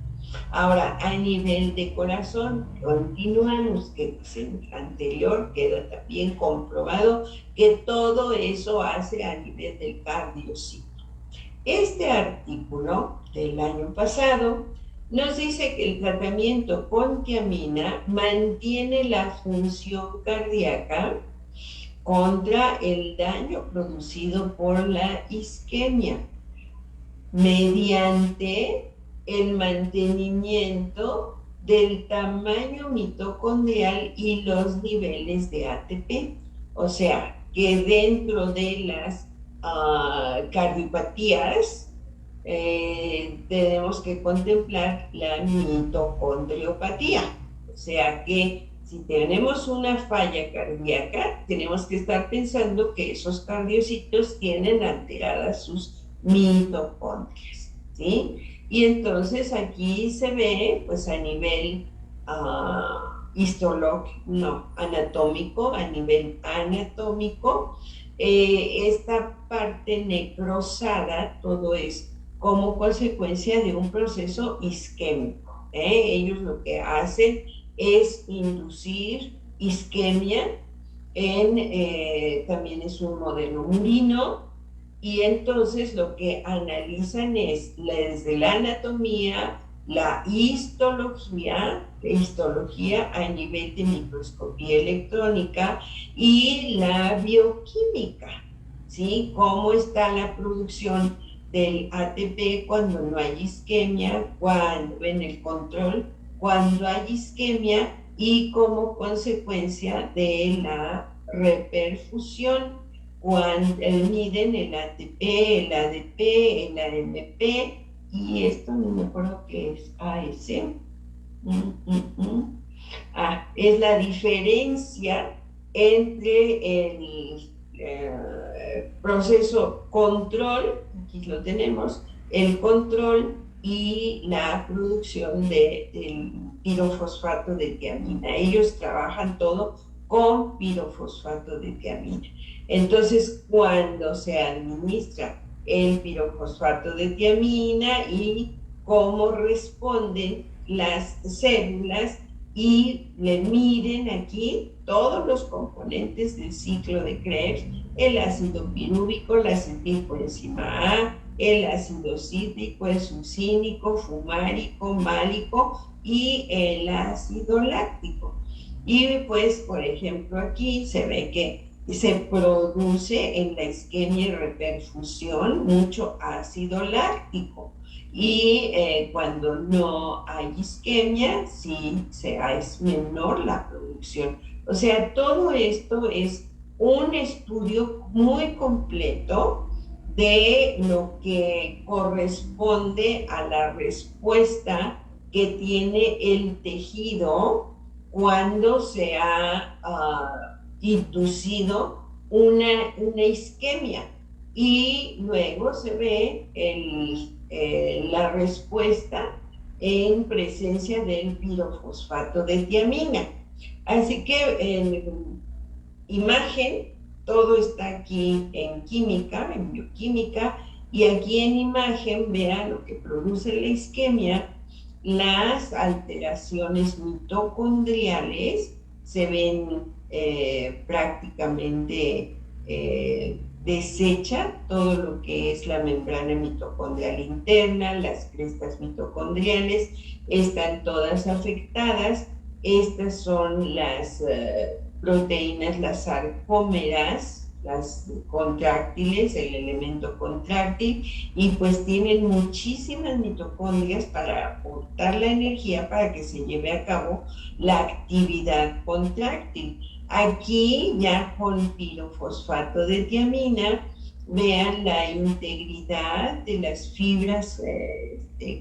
Ahora, a nivel de corazón, continuamos, que pues en el anterior queda también comprobado que todo eso hace a nivel del cardiociclo. Este artículo del año pasado nos dice que el tratamiento con tiamina mantiene la función cardíaca contra el daño producido por la isquemia mediante el mantenimiento del tamaño mitocondrial y los niveles de ATP. O sea, que dentro de las cardiopatías tenemos que contemplar la mitocondriopatía. O sea que si tenemos una falla cardíaca, tenemos que estar pensando que esos cardiocitos tienen alteradas sus mitocondrias, ¿sí? Y entonces aquí se ve, pues a nivel anatómico, a nivel anatómico, esta parte necrosada, todo es como consecuencia de un proceso isquémico. Ellos lo que hacen es inducir isquemia, también es un modelo murino, y entonces lo que analizan es desde la anatomía, la histología a nivel de microscopía electrónica y la bioquímica, ¿sí? Cómo está la producción del ATP cuando no hay isquemia, cuando en el control, cuando hay isquemia y como consecuencia de la reperfusión, cuando miden el ATP, el ADP, el AMP, y esto no me acuerdo qué es AS. Es la diferencia entre el proceso control, aquí lo tenemos, el control y la producción del pirofosfato de tiamina. Ellos trabajan todo con pirofosfato de tiamina. Entonces, cuando se administra el pirofosfato de tiamina y cómo responden las células, y le miden aquí todos los componentes del ciclo de Krebs, el ácido pirúvico, la acetilcoenzima A, el ácido cítrico, el succínico, fumárico, málico y el ácido láctico. Y pues, por ejemplo, aquí se ve que se produce en la isquemia y reperfusión mucho ácido láctico. Y cuando no hay isquemia, sí es menor la producción. O sea, todo esto es un estudio muy completo de lo que corresponde a la respuesta que tiene el tejido cuando se ha inducido una isquemia. Y luego se ve la respuesta en presencia del pirofosfato de tiamina. Así que en imagen, todo está aquí en química, en bioquímica, y aquí en imagen vean lo que produce la isquemia, las alteraciones mitocondriales se ven prácticamente deshecha todo lo que es la membrana mitocondrial interna, las crestas mitocondriales están todas afectadas. Estas son las proteínas, las sarcómeras, las contráctiles, el elemento contráctil, y pues tienen muchísimas mitocondrias para aportar la energía para que se lleve a cabo la actividad contráctil. Aquí ya con pirofosfato de tiamina, vean la integridad de las fibras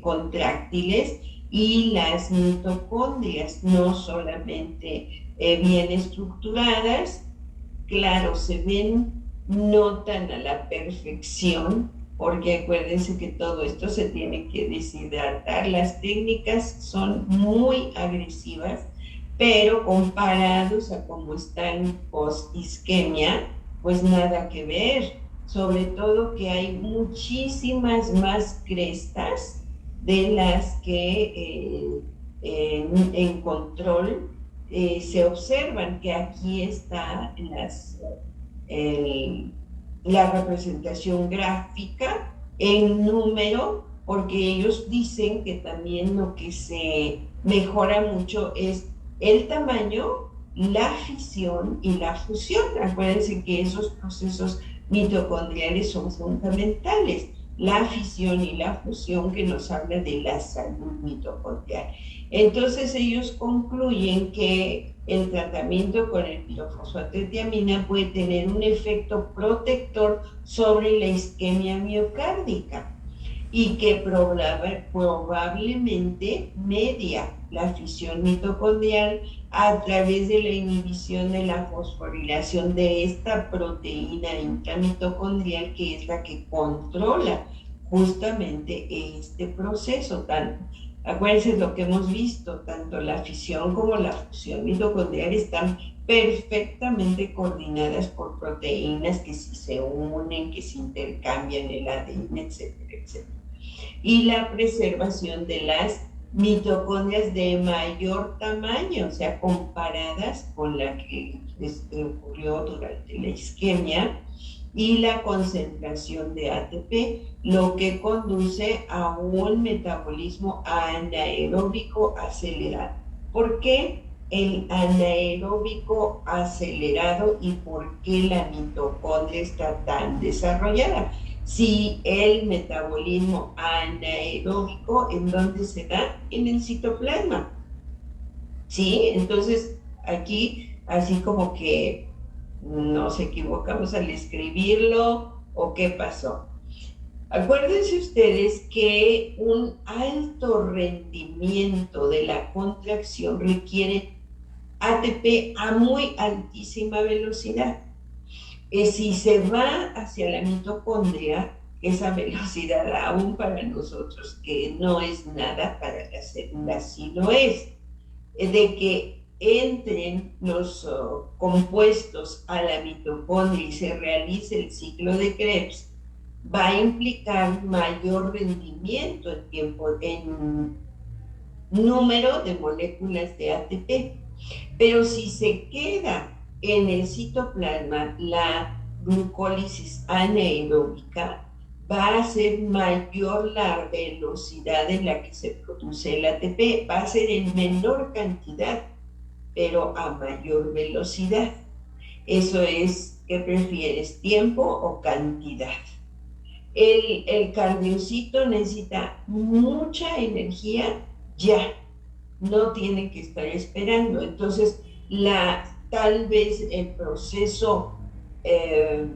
contráctiles y las mitocondrias, no solamente bien estructuradas, claro, se ven, notan a la perfección, porque acuérdense que todo esto se tiene que deshidratar. Las técnicas son muy agresivas, pero comparados a cómo están post-isquemia, pues nada que ver. Sobre todo que hay muchísimas más crestas de las que en control se observan, que aquí está la representación gráfica en número, porque ellos dicen que también lo que se mejora mucho es el tamaño, la fisión y la fusión. Acuérdense que esos procesos mitocondriales son fundamentales. La fisión y la fusión, que nos habla de la salud mitocondrial. Entonces ellos concluyen que el tratamiento con el pirofosfato de tiamina puede tener un efecto protector sobre la isquemia miocárdica y que probablemente media la fisión mitocondrial a través de la inhibición de la fosforilación de esta proteína intramitocondrial, que es la que controla justamente este proceso. Acuérdense lo que hemos visto, tanto la fisión como la fusión mitocondrial están perfectamente coordinadas por proteínas que si se unen, que se intercambian el ADN, etcétera, etcétera. Y la preservación de las mitocondrias de mayor tamaño, o sea, comparadas con la que ocurrió durante la isquemia, y la concentración de ATP, lo que conduce a un metabolismo anaeróbico acelerado. ¿Por qué el anaeróbico acelerado y por qué la mitocondria está tan desarrollada? Si el metabolismo anaeróbico, ¿en dónde se da? En el citoplasma. ¿Sí? Entonces, aquí, así como que nos equivocamos al escribirlo, ¿o qué pasó? Acuérdense ustedes que un alto rendimiento de la contracción requiere ATP a muy altísima velocidad. Si se va hacia la mitocondria, esa velocidad, aún para nosotros, que no es nada, para las células sí lo es, de que entren los compuestos a la mitocondria y se realice el ciclo de Krebs, va a implicar mayor rendimiento en tiempo, en número de moléculas de ATP. Pero si se queda en el citoplasma la glucólisis anaeróbica, va a ser mayor la velocidad en la que se produce el ATP, va a ser en menor cantidad, pero a mayor velocidad. Eso es, ¿qué prefieres, tiempo o cantidad? El cardiocito necesita mucha energía ya, no tiene que estar esperando. Entonces, tal vez el proceso eh,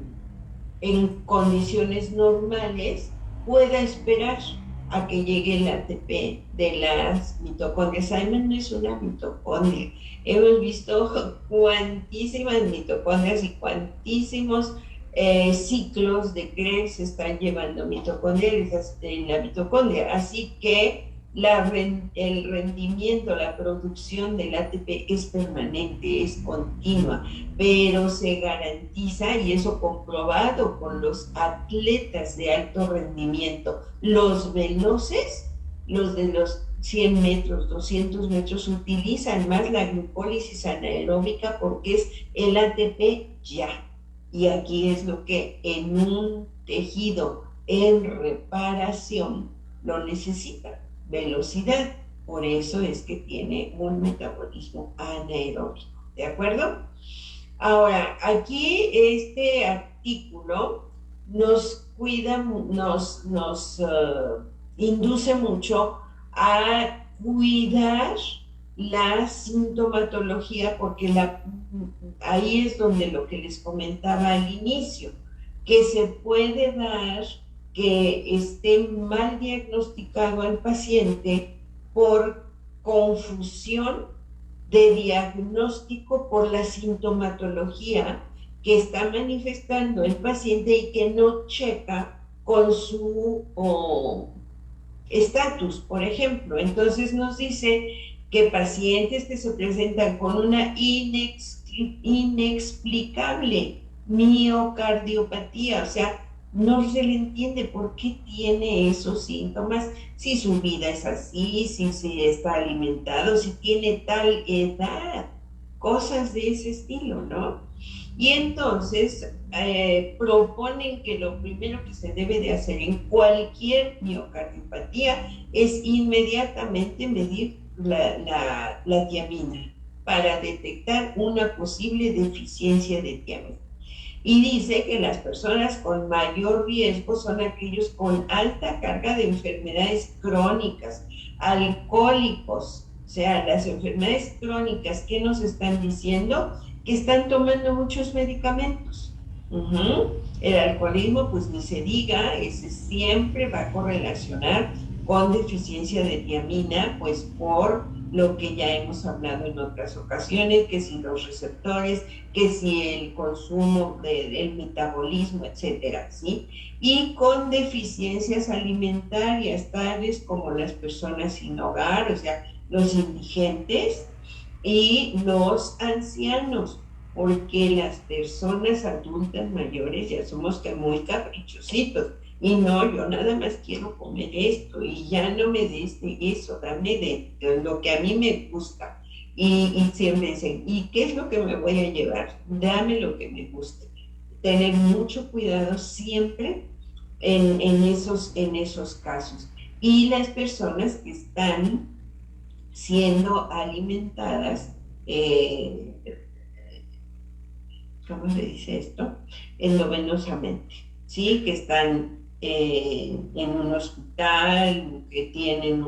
en condiciones normales pueda esperar a que llegue el ATP de las mitocondrias. Simon no es una mitocondria. Hemos visto cuantísimas mitocondrias y cuantísimos ciclos de Krebs están llevando mitocondrias en la mitocondria. Así que el rendimiento, la producción del ATP es permanente, es continua, pero se garantiza, y eso comprobado con los atletas de alto rendimiento, los veloces, los de los 100 metros, 200 metros, utilizan más la glucólisis anaeróbica porque es el ATP ya. Y aquí es lo que en un tejido en reparación lo necesita, velocidad. Por eso es que tiene un metabolismo anaeróbico, ¿de acuerdo? Ahora, aquí este artículo nos cuida, nos induce mucho a cuidar la sintomatología, porque ahí es donde lo que les comentaba al inicio, que se puede dar que esté mal diagnosticado al paciente por confusión de diagnóstico por la sintomatología que está manifestando el paciente y que no checa con su estatus, por ejemplo. Entonces nos dice que pacientes que se presentan con una inexplicable miocardiopatía, o sea, no se le entiende por qué tiene esos síntomas, si su vida es así, si está alimentado, si tiene tal edad, cosas de ese estilo, ¿no? Y entonces proponen que lo primero que se debe de hacer en cualquier miocardiopatía es inmediatamente medir la tiamina para detectar una posible deficiencia de tiamina. Y dice que las personas con mayor riesgo son aquellos con alta carga de enfermedades crónicas, alcohólicos, o sea, las enfermedades crónicas que nos están diciendo que están tomando muchos medicamentos. El alcoholismo, pues ni se diga, ese siempre va a correlacionar con deficiencia de tiamina, pues por lo que ya hemos hablado en otras ocasiones, que si los receptores, que si el consumo del metabolismo, etcétera, ¿sí? Y con deficiencias alimentarias, tales como las personas sin hogar, o sea, los indigentes y los ancianos, porque las personas adultas mayores ya somos muy caprichositos. Y no, yo nada más quiero comer esto y ya no me des de eso, dame de lo que a mí me gusta. Y siempre dicen, ¿y qué es lo que me voy a llevar? Dame lo que me guste. Tener mucho cuidado siempre en esos casos. Y las personas que están siendo alimentadas, ¿cómo se dice esto? Endovenosamente, ¿sí? Que están en un hospital, que tienen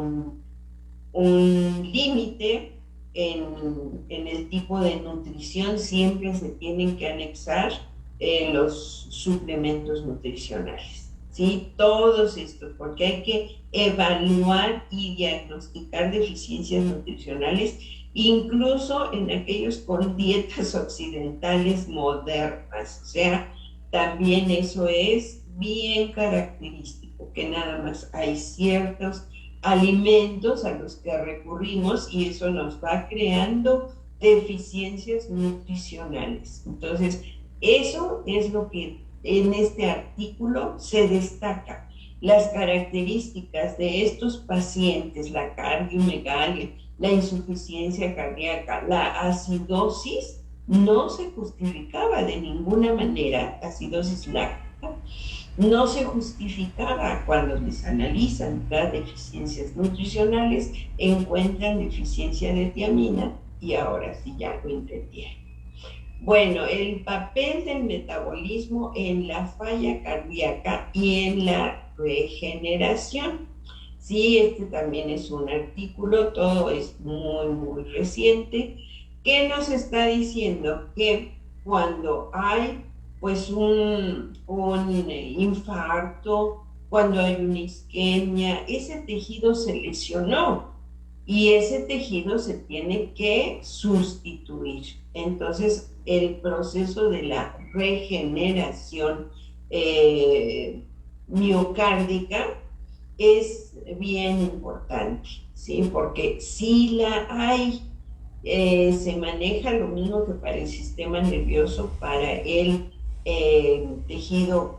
un límite en el tipo de nutrición, siempre se tienen que anexar los suplementos nutricionales, ¿sí? Todos estos, porque hay que evaluar y diagnosticar deficiencias nutricionales, incluso en aquellos con dietas occidentales modernas, o sea, también eso es bien característico, que nada más hay ciertos alimentos a los que recurrimos y eso nos va creando deficiencias nutricionales. Entonces, eso es lo que en este artículo se destaca. Las características de estos pacientes, la cardiomegalia, la insuficiencia cardíaca, la acidosis, no se justificaba de ninguna manera, acidosis láctica, no se justificaba cuando les analizan las deficiencias nutricionales, encuentran deficiencia de tiamina y ahora sí ya lo entendieron. Bueno, el papel del metabolismo en la falla cardíaca y en la regeneración. Sí, este también es un artículo, todo es muy reciente, que nos está diciendo que cuando hay pues un infarto, cuando hay una isquemia, ese tejido se lesionó y ese tejido se tiene que sustituir. Entonces, el proceso de la regeneración miocárdica es bien importante, ¿sí? Porque si la hay, se maneja lo mismo que para el sistema nervioso, para el tejido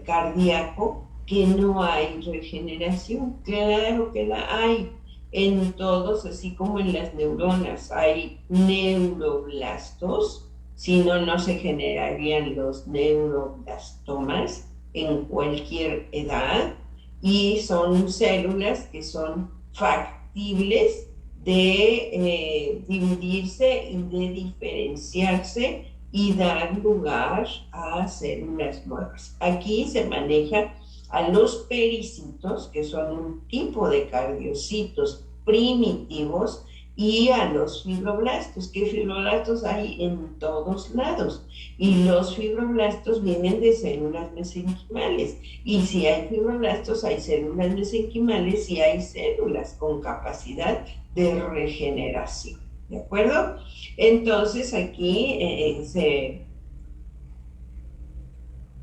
cardíaco, que no hay regeneración. Claro que la hay en todos, así como en las neuronas hay neuroblastos, si no, no se generarían los neuroblastomas en cualquier edad, y son células que son factibles de dividirse y de diferenciarse y dar lugar a células nuevas. Aquí se maneja a los pericitos, que son un tipo de cardiocitos primitivos, y a los fibroblastos, que fibroblastos hay en todos lados, y los fibroblastos vienen de células mesenquimales, y si hay fibroblastos hay células mesenquimales y hay células con capacidad de regeneración, ¿de acuerdo? Entonces aquí se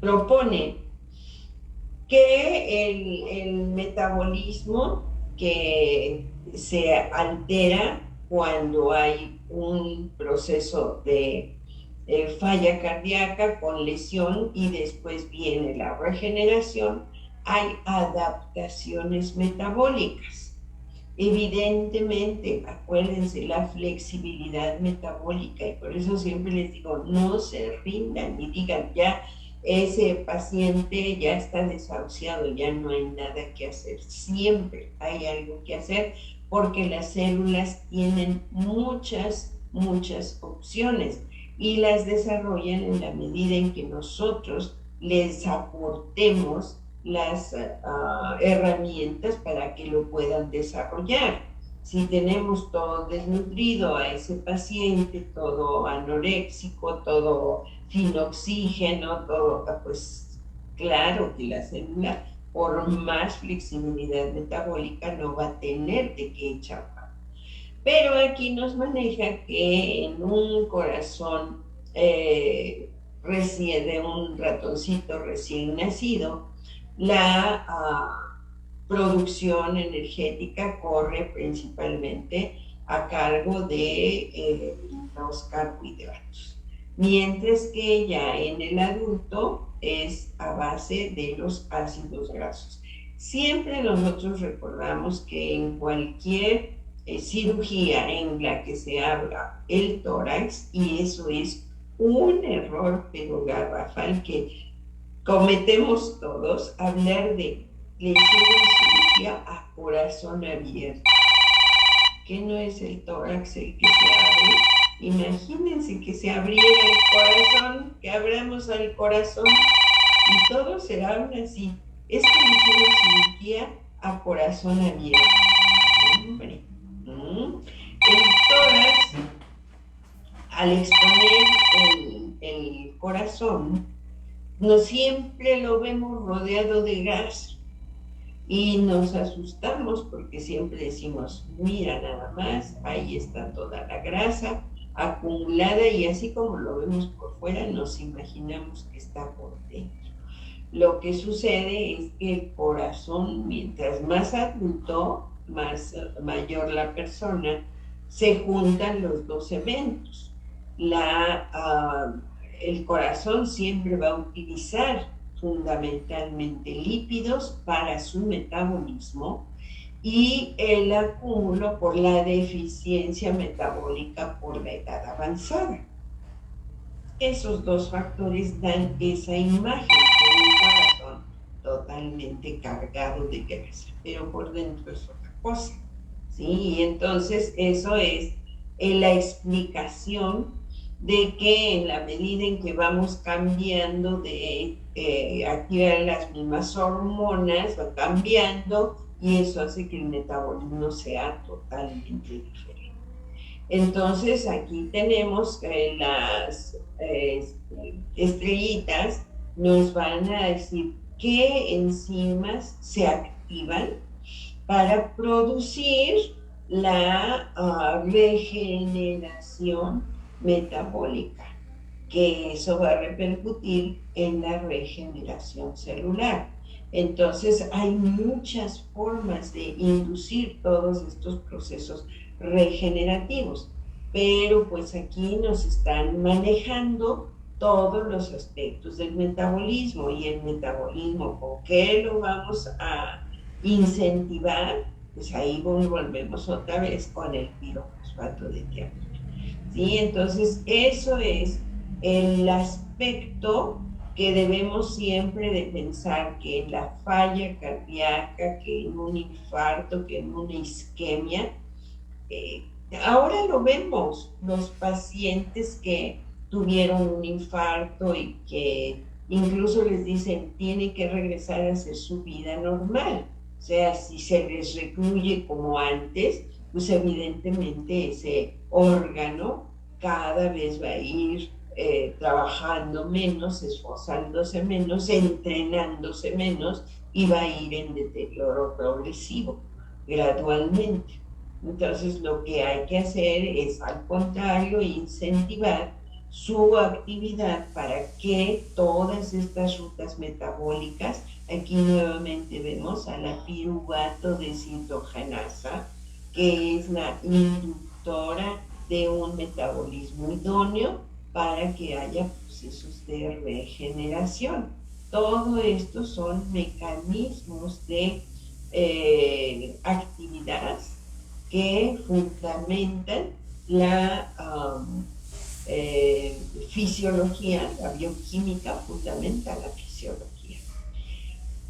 propone que el metabolismo que se altera cuando hay un proceso de falla cardíaca con lesión y después viene la regeneración, hay adaptaciones metabólicas. Evidentemente, acuérdense, la flexibilidad metabólica, y por eso siempre les digo, no se rindan y digan, ya ese paciente ya está desahuciado, ya no hay nada que hacer. Siempre hay algo que hacer porque las células tienen muchas opciones y las desarrollan en la medida en que nosotros les aportemos las herramientas para que lo puedan desarrollar. Si tenemos todo desnutrido a ese paciente, todo anoréxico, todo sin oxígeno, todo, pues claro que la célula, por más flexibilidad metabólica, no va a tener de qué echar mano. Pero aquí nos maneja que en un corazón de un ratoncito recién nacido, la producción energética corre principalmente a cargo de los carbohidratos, mientras que ya en el adulto es a base de los ácidos grasos. Siempre nosotros recordamos que en cualquier cirugía en la que se abra el tórax, y eso es un error pero garrafal que cometemos todos, hablar de le hicieron cirugía a corazón abierto, que no es el tórax el que se abre. Imagínense que se abriera el corazón, que abramos al corazón y todos se hablan así. Es que le hicieron cirugía a corazón abierto. Hombre. El tórax, al exponer el corazón, no siempre lo vemos rodeado de gas y nos asustamos porque siempre decimos, mira nada más, ahí está toda la grasa acumulada, y así como lo vemos por fuera nos imaginamos que está por dentro. lo que sucede es que el corazón, mientras más adulto, mayor la persona, se juntan los dos eventos. El corazón siempre va a utilizar fundamentalmente lípidos para su metabolismo y el acúmulo por la deficiencia metabólica por la edad avanzada. Esos dos factores dan esa imagen de un corazón totalmente cargado de grasa, pero por dentro es otra cosa, ¿sí? Y entonces eso es la explicación de que en la medida en que vamos cambiando de activar las mismas hormonas, va cambiando y eso hace que el metabolismo sea totalmente diferente. Entonces aquí tenemos las estrellitas, nos van a decir qué enzimas se activan para producir la regeneración metabólica, que eso va a repercutir en la regeneración celular. Entonces hay muchas formas de inducir todos estos procesos regenerativos, pero pues aquí nos están manejando todos los aspectos del metabolismo, y el metabolismo, ¿con qué lo vamos a incentivar? Pues ahí volvemos otra vez con el pirofosfato de tiamina, ¿sí? Entonces eso es el aspecto que debemos siempre de pensar, que en la falla cardíaca, que en un infarto, que en una isquemia, ahora lo vemos, los pacientes que tuvieron un infarto y que incluso les dicen tienen que regresar a hacer su vida normal. O sea, si se les recluye como antes, pues evidentemente ese órgano cada vez va a ir trabajando menos, esforzándose menos, entrenándose menos, y va a ir en deterioro progresivo, gradualmente. Entonces lo que hay que hacer es, al contrario, incentivar su actividad para que todas estas rutas metabólicas, aquí nuevamente vemos a la piruvato deshidrogenasa, que es la inductora de un metabolismo idóneo para que haya procesos de regeneración. Todo esto son mecanismos de actividad que fundamentan la fisiología, la bioquímica fundamenta la fisiología.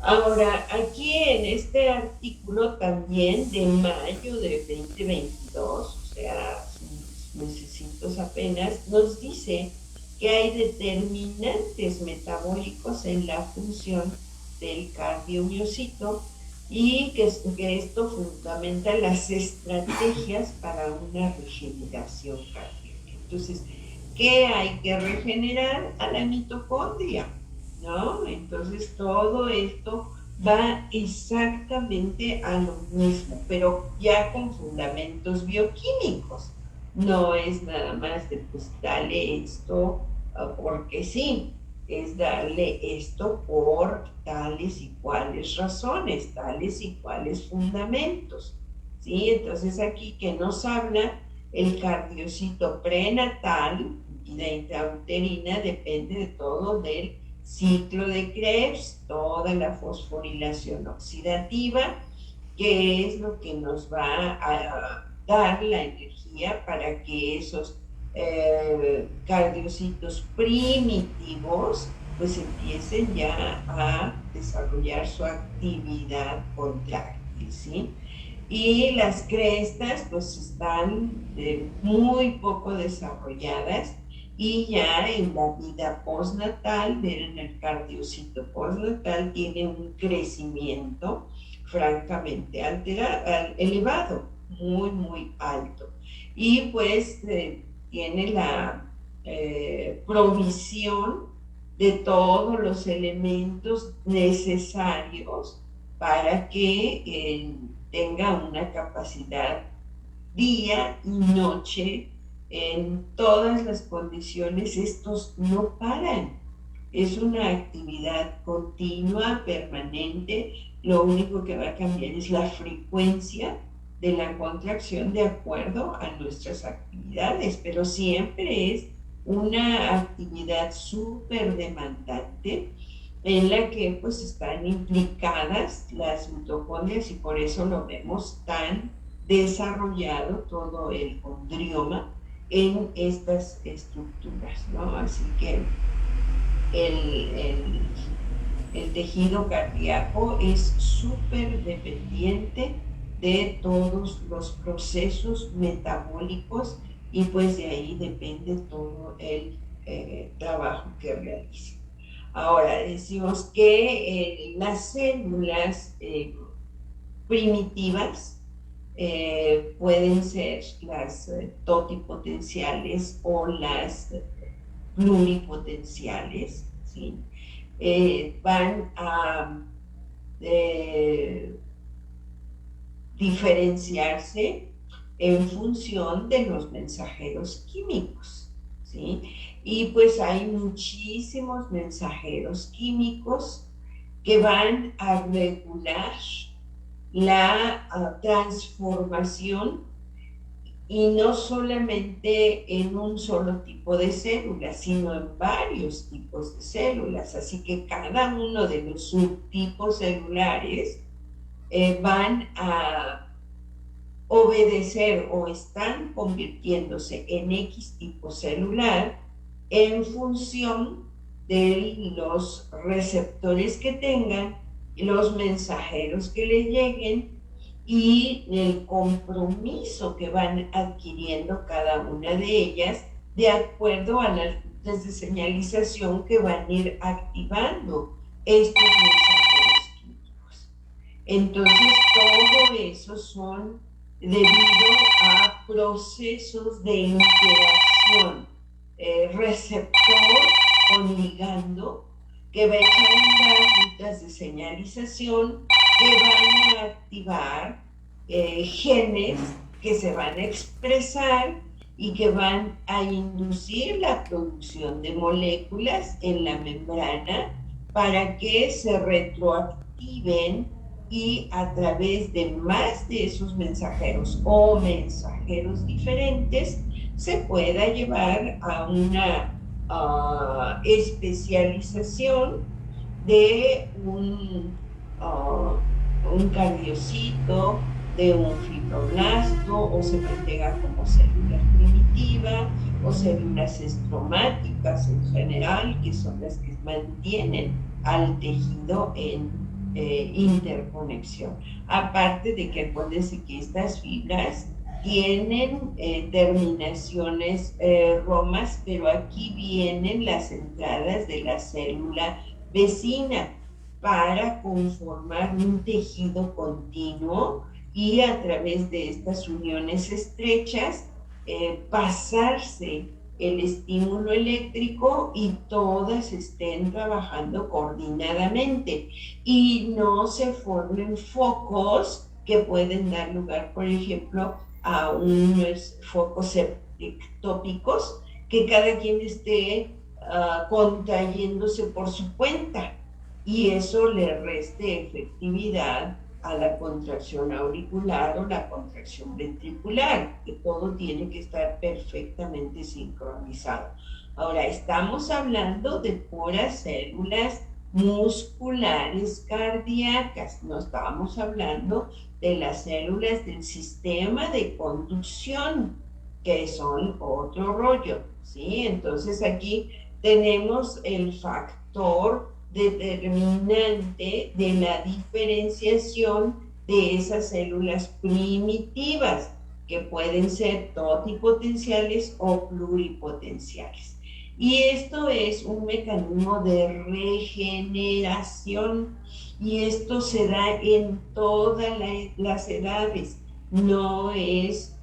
Ahora, aquí en este artículo también de mayo de 2022, o sea, necesitos apenas, nos dice que hay determinantes metabólicos en la función del cardiomiocito y que esto fundamenta las estrategias para una regeneración cardíaca. Entonces, ¿qué hay que regenerar? A la mitocondria, ¿no? Entonces, todo esto va exactamente a lo mismo, pero ya con fundamentos bioquímicos. No es nada más de pues dale esto porque sí, es darle esto por tales y cuales razones, tales y cuales fundamentos, ¿sí? Entonces aquí que nos habla el cardiocito prenatal, vida intrauterina, depende de todo del ciclo de Krebs, toda la fosforilación oxidativa, que es lo que nos va a dar la energía para que esos cardiocitos primitivos pues empiecen ya a desarrollar su actividad contráctil, ¿sí? Y las crestas pues están muy poco desarrolladas, y ya en la vida postnatal, en el cardiocito postnatal tiene un crecimiento francamente elevado, muy alto, y pues tiene la provisión de todos los elementos necesarios para que tenga una capacidad día y noche en todas las condiciones. Estos no paran, es una actividad continua, permanente. Lo único que va a cambiar es la frecuencia de la contracción de acuerdo a nuestras actividades, pero siempre es una actividad súper demandante en la que pues están implicadas las mitocondrias y por eso lo vemos tan desarrollado todo el condrioma en estas estructuras, ¿no? Así que el, el, el tejido cardíaco es súper dependiente de todos los procesos metabólicos y pues de ahí depende todo el trabajo que realiza. Ahora, decimos que las células primitivas pueden ser las totipotenciales o las pluripotenciales, ¿sí? Van a diferenciarse en función de los mensajeros químicos, ¿sí? Y pues hay muchísimos mensajeros químicos que van a regular la transformación y no solamente en un solo tipo de células, sino en varios tipos de células. Así que cada uno de los subtipos celulares van a obedecer o están convirtiéndose en X tipo celular en función de los receptores que tengan, los mensajeros que les lleguen y el compromiso que van adquiriendo cada una de ellas de acuerdo a las rutas de señalización que van a ir activando estos mensajeros químicos. Entonces, todo eso son debido a procesos de interacción receptor con ligando que va a echar a andar rutas de señalización que van a activar genes que se van a expresar y que van a inducir la producción de moléculas en la membrana para que se retroactiven y a través de más de esos mensajeros o mensajeros diferentes se pueda llevar a una especialización de un cardiocito, de un fibroblasto, o se mantenga como célula primitiva, o células estromáticas en general, que son las que mantienen al tejido en interconexión. Aparte de que acuérdense que estas fibras tienen terminaciones romas, pero aquí vienen las entradas de la célula vecina para conformar un tejido continuo y a través de estas uniones estrechas pasarse el estímulo eléctrico y todas estén trabajando coordinadamente y no se formen focos que pueden dar lugar, por ejemplo, a unos focos ectópicos que cada quien esté contrayéndose por su cuenta y eso le reste efectividad a la contracción auricular o la contracción ventricular, que todo tiene que estar perfectamente sincronizado. Ahora, estamos hablando de puras células musculares cardíacas, no estamos hablando de las células del sistema de conducción, que son otro rollo, ¿sí? Entonces aquí tenemos el factor determinante de la diferenciación de esas células primitivas, que pueden ser totipotenciales o pluripotenciales. Y esto es un mecanismo de regeneración y esto se da en todas las edades, no es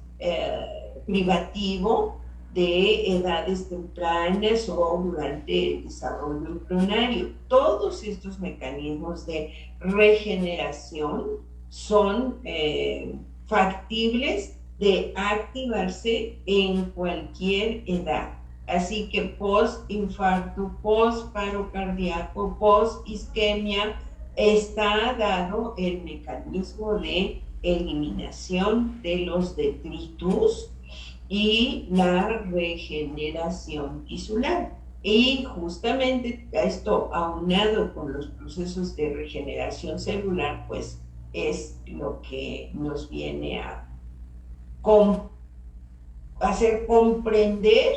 privativo de edades tempranas o durante el desarrollo embrionario. Todos estos mecanismos de regeneración son factibles de activarse en cualquier edad. Así que post-infarto, post-paro cardíaco, post-isquemia, está dado el mecanismo de eliminación de los detritus y la regeneración tisular. Y justamente esto, aunado con los procesos de regeneración celular, pues es lo que nos viene a hacer comprender,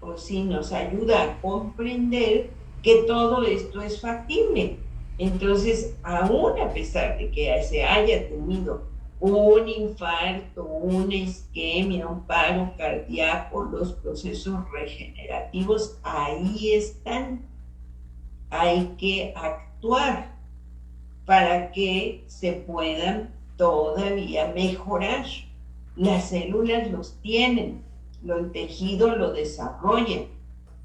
o sí nos ayuda a comprender que todo esto es factible. Entonces, aún a pesar de que se haya tenido un infarto, una isquemia, un paro cardíaco, los procesos regenerativos ahí están. Hay que actuar para que se puedan todavía mejorar. Las células los tienen, el tejido lo desarrolla,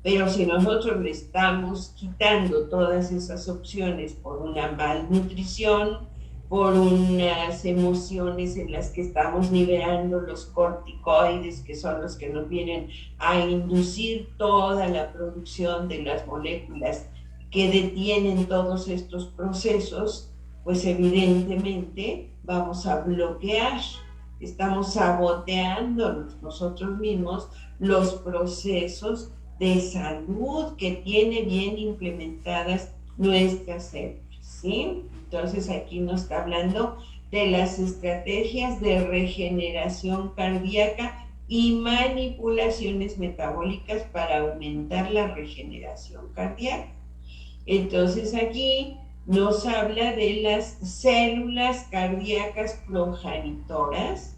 pero si nosotros le estamos quitando todas esas opciones por una malnutrición, por unas emociones en las que estamos liberando los corticoides, que son los que nos vienen a inducir toda la producción de las moléculas que detienen todos estos procesos, pues evidentemente vamos a bloquear, estamos saboteando nosotros mismos los procesos de salud que tiene bien implementadas nuestras células, ¿sí? Entonces aquí nos está hablando de las estrategias de regeneración cardíaca y manipulaciones metabólicas para aumentar la regeneración cardíaca. Entonces aquí nos habla de las células cardíacas progenitoras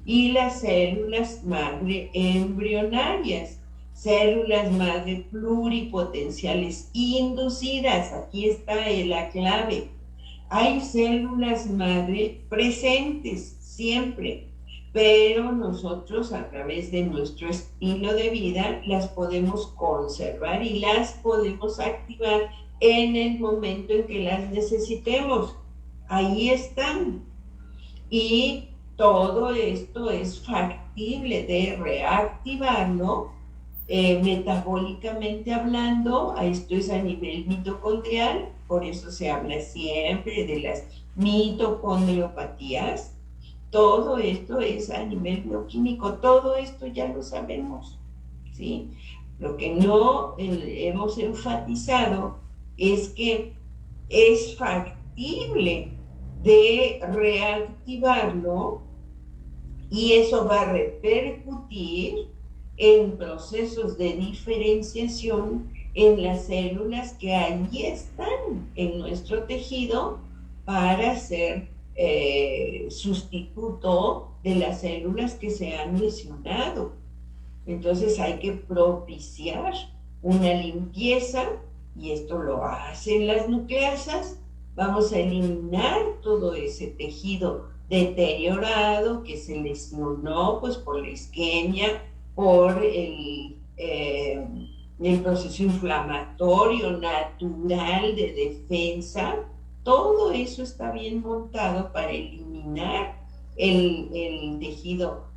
y las células madre embrionarias, células madre pluripotenciales inducidas. Aquí está la clave. Hay células madre presentes siempre, pero nosotros a través de nuestro estilo de vida las podemos conservar y las podemos activar en el momento en que las necesitemos. Ahí están. Y todo esto es factible de reactivarlo metabólicamente hablando. Esto es a nivel mitocondrial, por eso se habla siempre de las mitocondriopatías. Todo esto es a nivel bioquímico, todo esto ya lo sabemos, ¿sí? Lo que no hemos enfatizado es que es factible de reactivarlo y eso va a repercutir en procesos de diferenciación en las células que allí están en nuestro tejido para ser sustituto de las células que se han lesionado. Entonces hay que propiciar una limpieza y esto lo hacen las nucleasas. Vamos a eliminar todo ese tejido deteriorado que se lesionó pues por la isquemia, por el proceso inflamatorio natural de defensa. Todo eso está bien montado para eliminar el tejido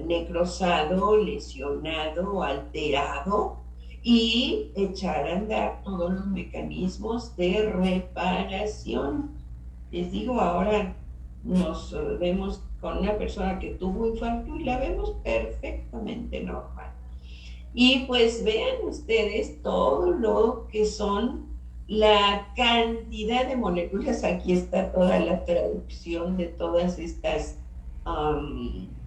necrosado, lesionado, alterado y echar a andar todos los mecanismos de reparación. Les digo, ahora nos vemos con una persona que tuvo infarto y la vemos perfectamente normal. Y pues vean ustedes todo lo que son la cantidad de moléculas. Aquí está toda la traducción de todas estas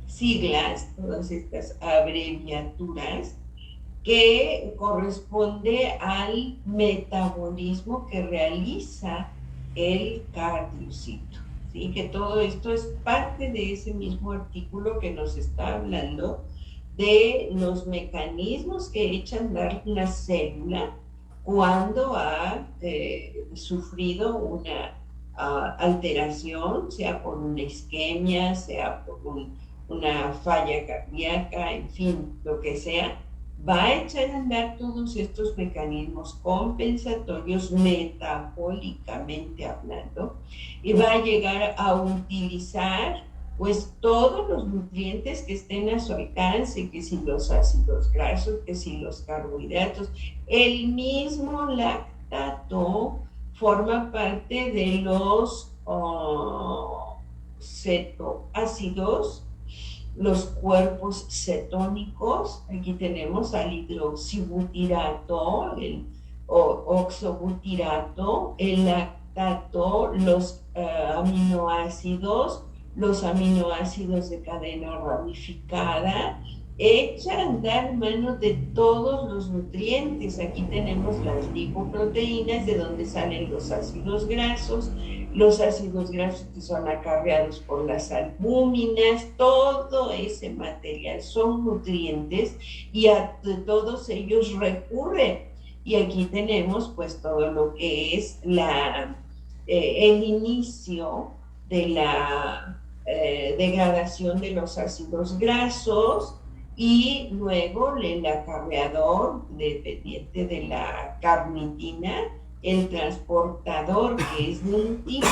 siglas, todas estas abreviaturas que corresponde al metabolismo que realiza el cardiocito, ¿sí? Que todo esto es parte de ese mismo artículo que nos está hablando de los mecanismos que echan a andar una célula cuando ha sufrido una alteración, sea por una isquemia, sea por una falla cardíaca, en fin, lo que sea, va a echar a andar todos estos mecanismos compensatorios metabólicamente hablando y va a llegar a utilizar pues todos los nutrientes que estén a su alcance, que si los ácidos grasos, que si los carbohidratos. El mismo lactato forma parte de los cetoácidos, los cuerpos cetónicos. Aquí tenemos al hidroxibutirato, el oxobutirato, el lactato, los aminoácidos, de cadena ramificada. Echa a andar mano de todos los nutrientes. Aquí tenemos las lipoproteínas, de donde salen los ácidos grasos que son acarreados por las albúminas. Todo ese material son nutrientes y a todos ellos recurre. Y aquí tenemos pues todo lo que es el inicio de la degradación de los ácidos grasos, y luego el acarreador dependiente de la carnitina, el transportador, que es de un tipo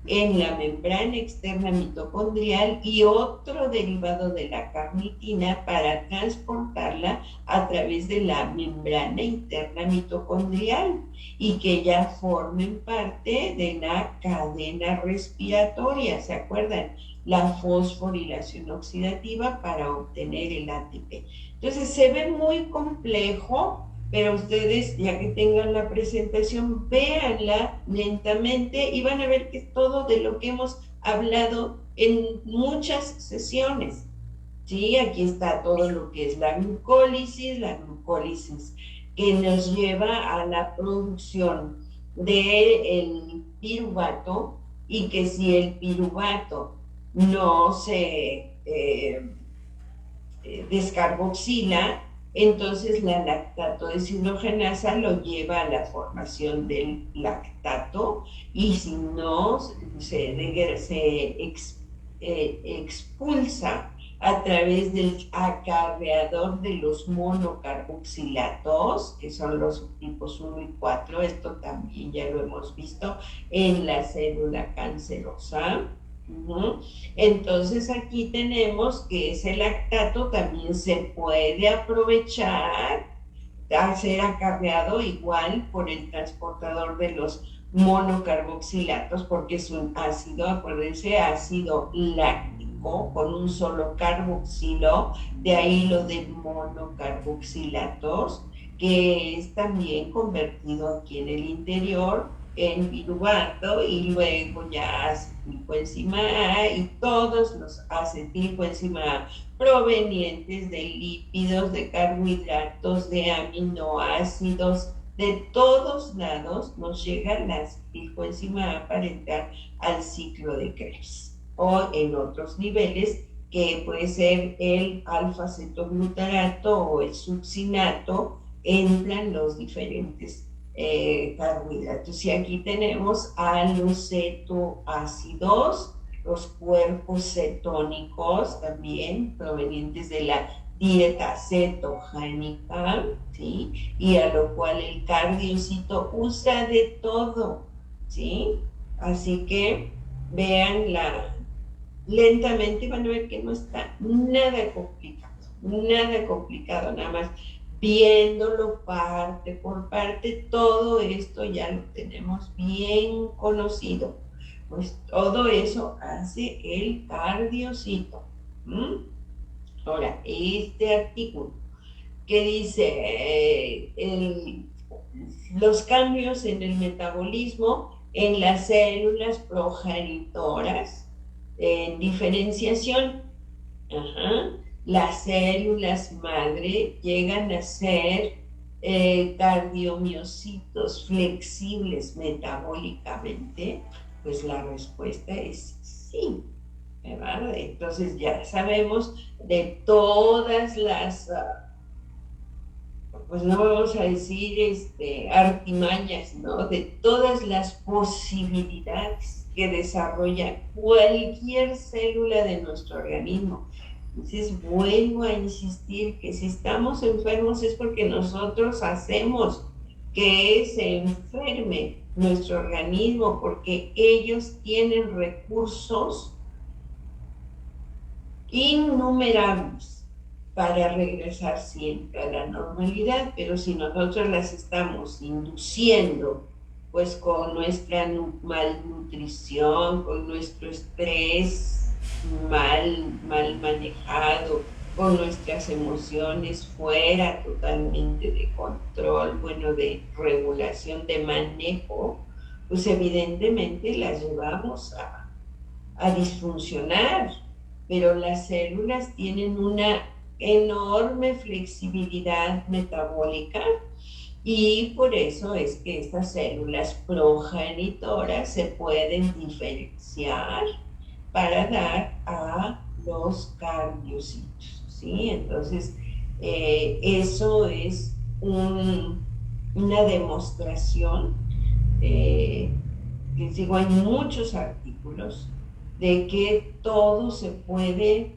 en la membrana externa mitocondrial, y otro derivado de la carnitina para transportarla a través de la membrana interna mitocondrial, y que ya formen parte de la cadena respiratoria. ¿Se acuerdan? La fosforilación oxidativa para obtener el ATP. Entonces se ve muy complejo, pero ustedes, ya que tengan la presentación, véanla lentamente y van a ver que es todo de lo que hemos hablado en muchas sesiones. ¿Sí? Aquí está todo lo que es la glucólisis que nos lleva a la producción del piruvato, y que si el piruvato no se descarboxila, entonces la lactato deshidrogenasa lo lleva a la formación del lactato, y si no, se expulsa a través del acarreador de los monocarboxilatos, que son los tipos 1 y 4. Esto también ya lo hemos visto en la célula cancerosa. Entonces aquí tenemos que ese lactato también se puede aprovechar a ser acarreado igual por el transportador de los monocarboxilatos, porque es un ácido, acuérdense, ácido láctico con un solo carboxilo, de ahí lo de monocarboxilatos, que es también convertido aquí en el interior en piruvato, y luego ya acetilcoenzima A, y todos los acetilcoenzima A provenientes de lípidos, de carbohidratos, de aminoácidos, de todos lados nos llega la acetilcoenzima A para entrar al ciclo de Krebs, o en otros niveles que puede ser el alfa-cetoglutarato o el succinato, entran los diferentes carbohidratos. Y aquí tenemos a los cetoácidos, los cuerpos cetónicos también provenientes de la dieta cetogénica, ¿sí? Y a lo cual el cardiocito usa de todo, ¿sí? Así que véanla lentamente y van a ver que no está nada complicado, nada más viéndolo parte por parte. Todo esto ya lo tenemos bien conocido, pues todo eso hace el cardiocito. Ahora, este artículo que dice los cambios en el metabolismo en las células progenitoras en diferenciación. Las células madre llegan a ser cardiomiocitos flexibles metabólicamente. Pues la respuesta es sí, ¿verdad? Entonces ya sabemos de todas las, pues no vamos a decir artimañas, ¿no? De todas las posibilidades que desarrolla cualquier célula de nuestro organismo. Entonces vuelvo a insistir que si estamos enfermos es porque nosotros hacemos que se enferme nuestro organismo, porque ellos tienen recursos innumerables para regresar siempre a la normalidad, pero si nosotros las estamos induciendo, pues con nuestra malnutrición, con nuestro estrés mal manejado, con nuestras emociones fuera totalmente de control, bueno, de regulación, de manejo, pues evidentemente las llevamos a disfuncionar, pero las células tienen una enorme flexibilidad metabólica y por eso es que estas células progenitoras se pueden diferenciar para dar a los cardiocitos, ¿sí? Entonces, eso es una demostración, les digo, hay muchos artículos de que todo se puede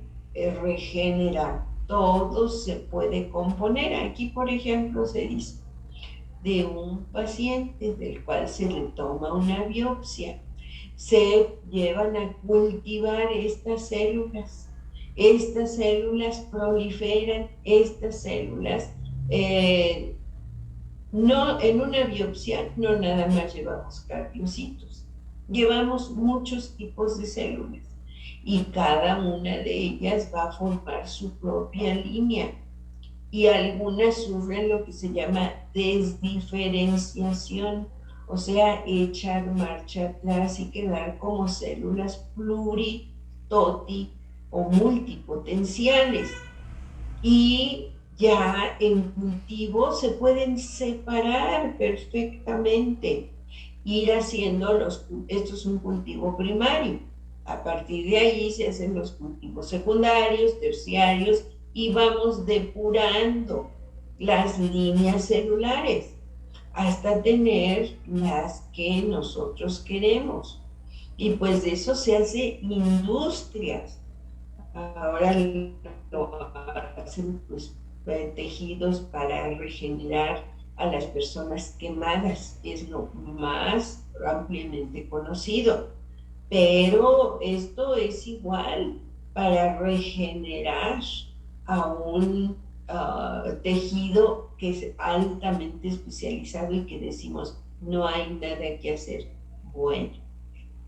regenerar, todo se puede componer. Aquí, por ejemplo, se dice de un paciente del cual se le toma una biopsia, se llevan a cultivar estas células proliferan, estas células, no, en una biopsia no nada más llevamos cardiocitos, llevamos muchos tipos de células y cada una de ellas va a formar su propia línea y algunas sufren lo que se llama desdiferenciación, o sea, echar marcha atrás y quedar como células toti o multipotenciales. Y ya en cultivo se pueden separar perfectamente, ir haciendo esto es un cultivo primario. A partir de ahí se hacen los cultivos secundarios, terciarios, y vamos depurando las líneas celulares hasta tener las que nosotros queremos. Y pues de eso se hace industrias. Ahora lo hacen pues tejidos para regenerar a las personas quemadas, es lo más ampliamente conocido. Pero esto es igual para regenerar a un tejido que es altamente especializado y que decimos no hay nada que hacer. Bueno,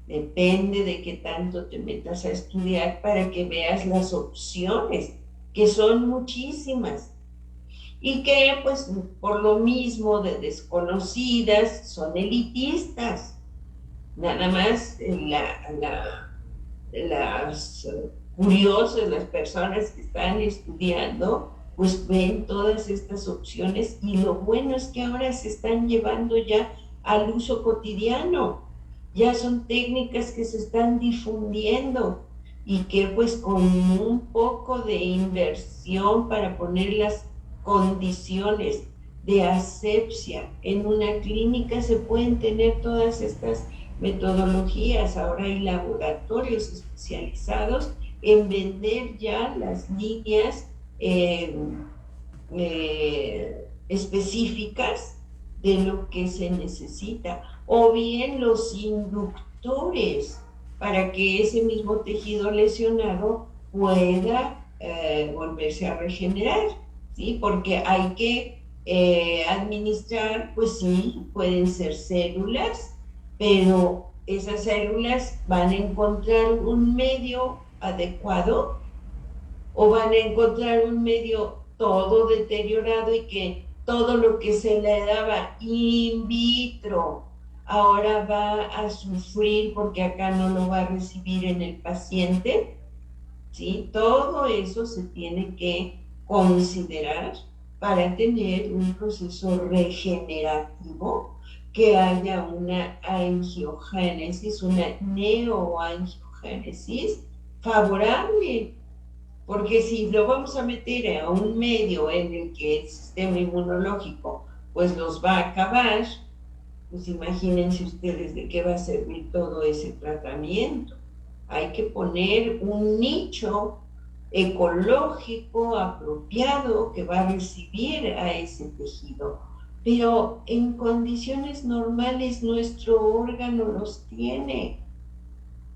depende de qué tanto te metas a estudiar para que veas las opciones, que son muchísimas y que pues por lo mismo de desconocidas son elitistas. Nada más las curiosas, las personas que están estudiando, pues ven todas estas opciones y lo bueno es que ahora se están llevando ya al uso cotidiano. Ya son técnicas que se están difundiendo y que pues con un poco de inversión para poner las condiciones de asepsia en una clínica se pueden tener todas estas metodologías. Ahora hay laboratorios especializados en vender ya las líneas específicas de lo que se necesita, o bien los inductores para que ese mismo tejido lesionado pueda volverse a regenerar, ¿sí? Porque hay que administrar, pues sí, pueden ser células, pero esas células van a encontrar un medio adecuado o van a encontrar un medio todo deteriorado y que todo lo que se le daba in vitro ahora va a sufrir porque acá no lo va a recibir en el paciente, ¿sí? Todo eso se tiene que considerar para tener un proceso regenerativo, que haya una angiogénesis, una neoangiogénesis favorable. Porque si lo vamos a meter a un medio en el que el sistema inmunológico pues los va a acabar, pues imagínense ustedes de qué va a servir todo ese tratamiento. Hay que poner un nicho ecológico apropiado que va a recibir a ese tejido. Pero en condiciones normales nuestro órgano los tiene,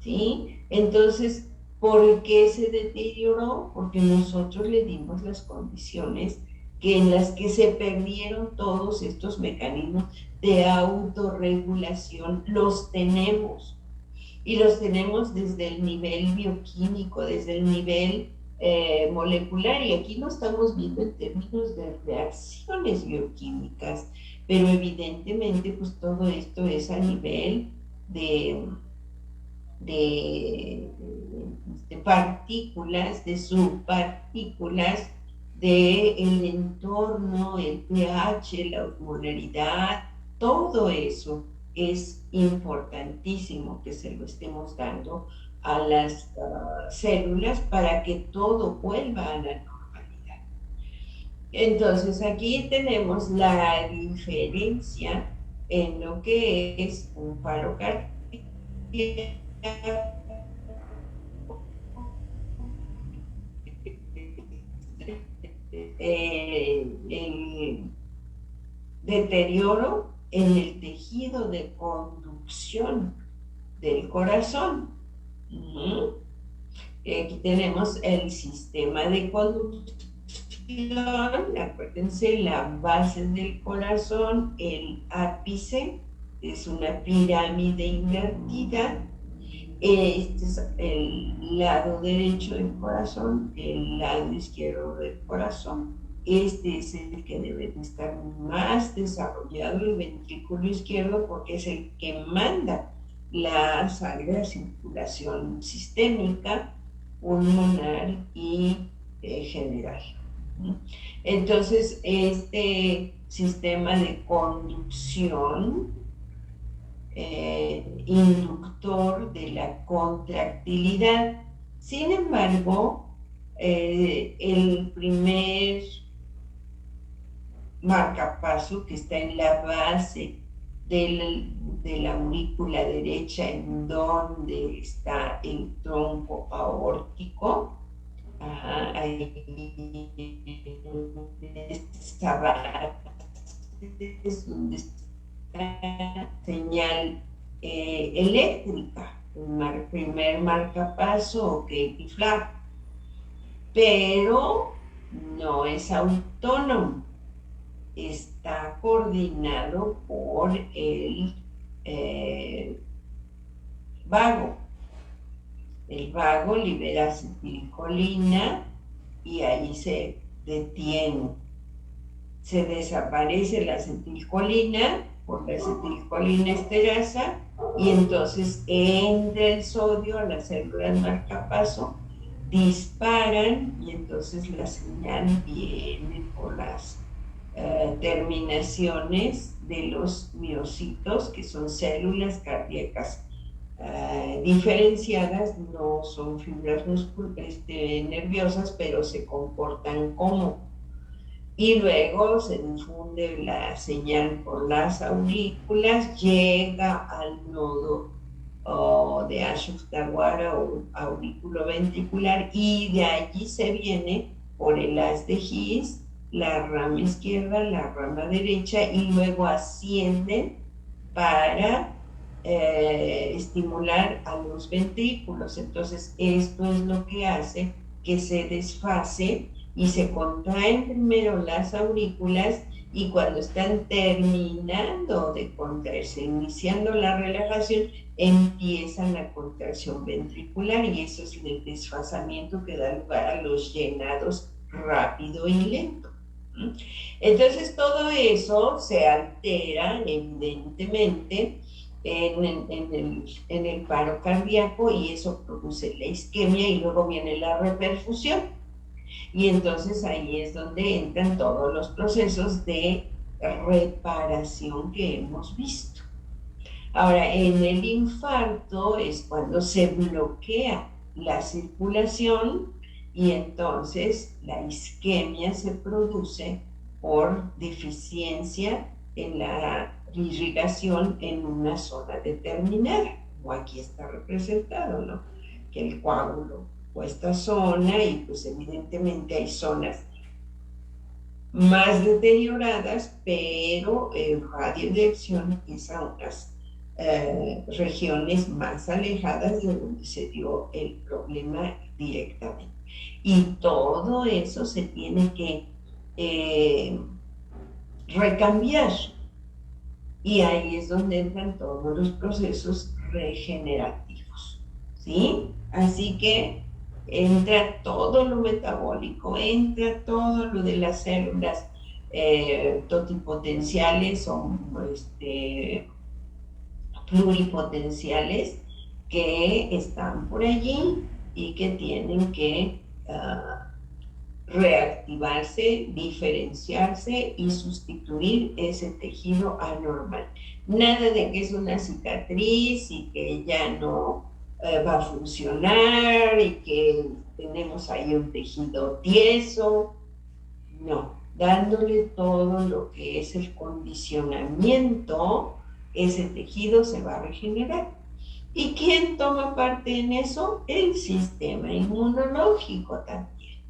¿sí? Entonces, ¿Por qué se deterioró? Porque nosotros le dimos las condiciones en las que se perdieron todos estos mecanismos de autorregulación. Los tenemos, y los tenemos desde el nivel bioquímico, desde el nivel molecular, y aquí lo estamos viendo en términos de reacciones bioquímicas, pero evidentemente pues todo esto es a nivel de, de, de partículas, de subpartículas, del entorno, el pH, la osmolaridad, todo eso es importantísimo que se lo estemos dando a las células para que todo vuelva a la normalidad. Entonces aquí tenemos la diferencia en lo que es un paro cardíaco el deterioro en el tejido de conducción del corazón. Aquí tenemos el sistema de conducción, acuérdense, la base del corazón, el ápice, es una pirámide invertida. Este es el lado derecho del corazón, el lado izquierdo del corazón. Este es el que debe de estar más desarrollado, el ventrículo izquierdo, porque es el que manda la sangre a circulación sistémica, pulmonar y general. Entonces, este sistema de conducción inductor de la contractilidad. Sin embargo, el primer marcapaso que está en la base de la aurícula derecha, en donde está el tronco aórtico, ahí esta base es donde está señal eléctrica, el primer marcapaso o Katie Flag, pero no es autónomo, está coordinado por el vago. El vago libera acetilcolina y ahí se detiene. Se desaparece la acetilcolina por la acetilcolina esterasa y entonces entra el sodio a las células marcapaso, disparan y entonces la señal viene por las terminaciones de los miocitos, que son células cardíacas diferenciadas, no son fibras nerviosas, pero se comportan como. Y luego se difunde la señal por las aurículas, llega al nodo de Ashok-Darwara o aurículo ventricular, y de allí se viene por el haz de His, la rama izquierda, la rama derecha, y luego asciende para estimular a los ventrículos. Entonces esto es lo que hace que se desfase y se contraen primero las aurículas, y cuando están terminando de contraerse, iniciando la relajación, empieza la contracción ventricular, y eso es el desfasamiento que da lugar a los llenados rápido y lento. Entonces todo eso se altera evidentemente en el paro cardíaco, y eso produce la isquemia, y luego viene la reperfusión. Y entonces ahí es donde entran todos los procesos de reparación que hemos visto. Ahora, en el infarto es cuando se bloquea la circulación, y entonces la isquemia se produce por deficiencia en la irrigación en una zona determinada, como aquí está representado, ¿no? Que el coágulo o esta zona, y pues evidentemente hay zonas más deterioradas, pero el radio de acción es a unas regiones más alejadas de donde se dio el problema directamente. Y todo eso se tiene que recambiar. Y ahí es donde entran todos los procesos regenerativos, ¿sí? Así que entra todo lo metabólico, entra todo lo de las células totipotenciales o pluripotenciales que están por allí y que tienen que reactivarse, diferenciarse y sustituir ese tejido anormal. Nada de que es una cicatriz y que ya no va a funcionar y que tenemos ahí un tejido tieso. No, dándole todo lo que es el condicionamiento, ese tejido se va a regenerar. ¿Y quién toma parte en eso? El sistema inmunológico también.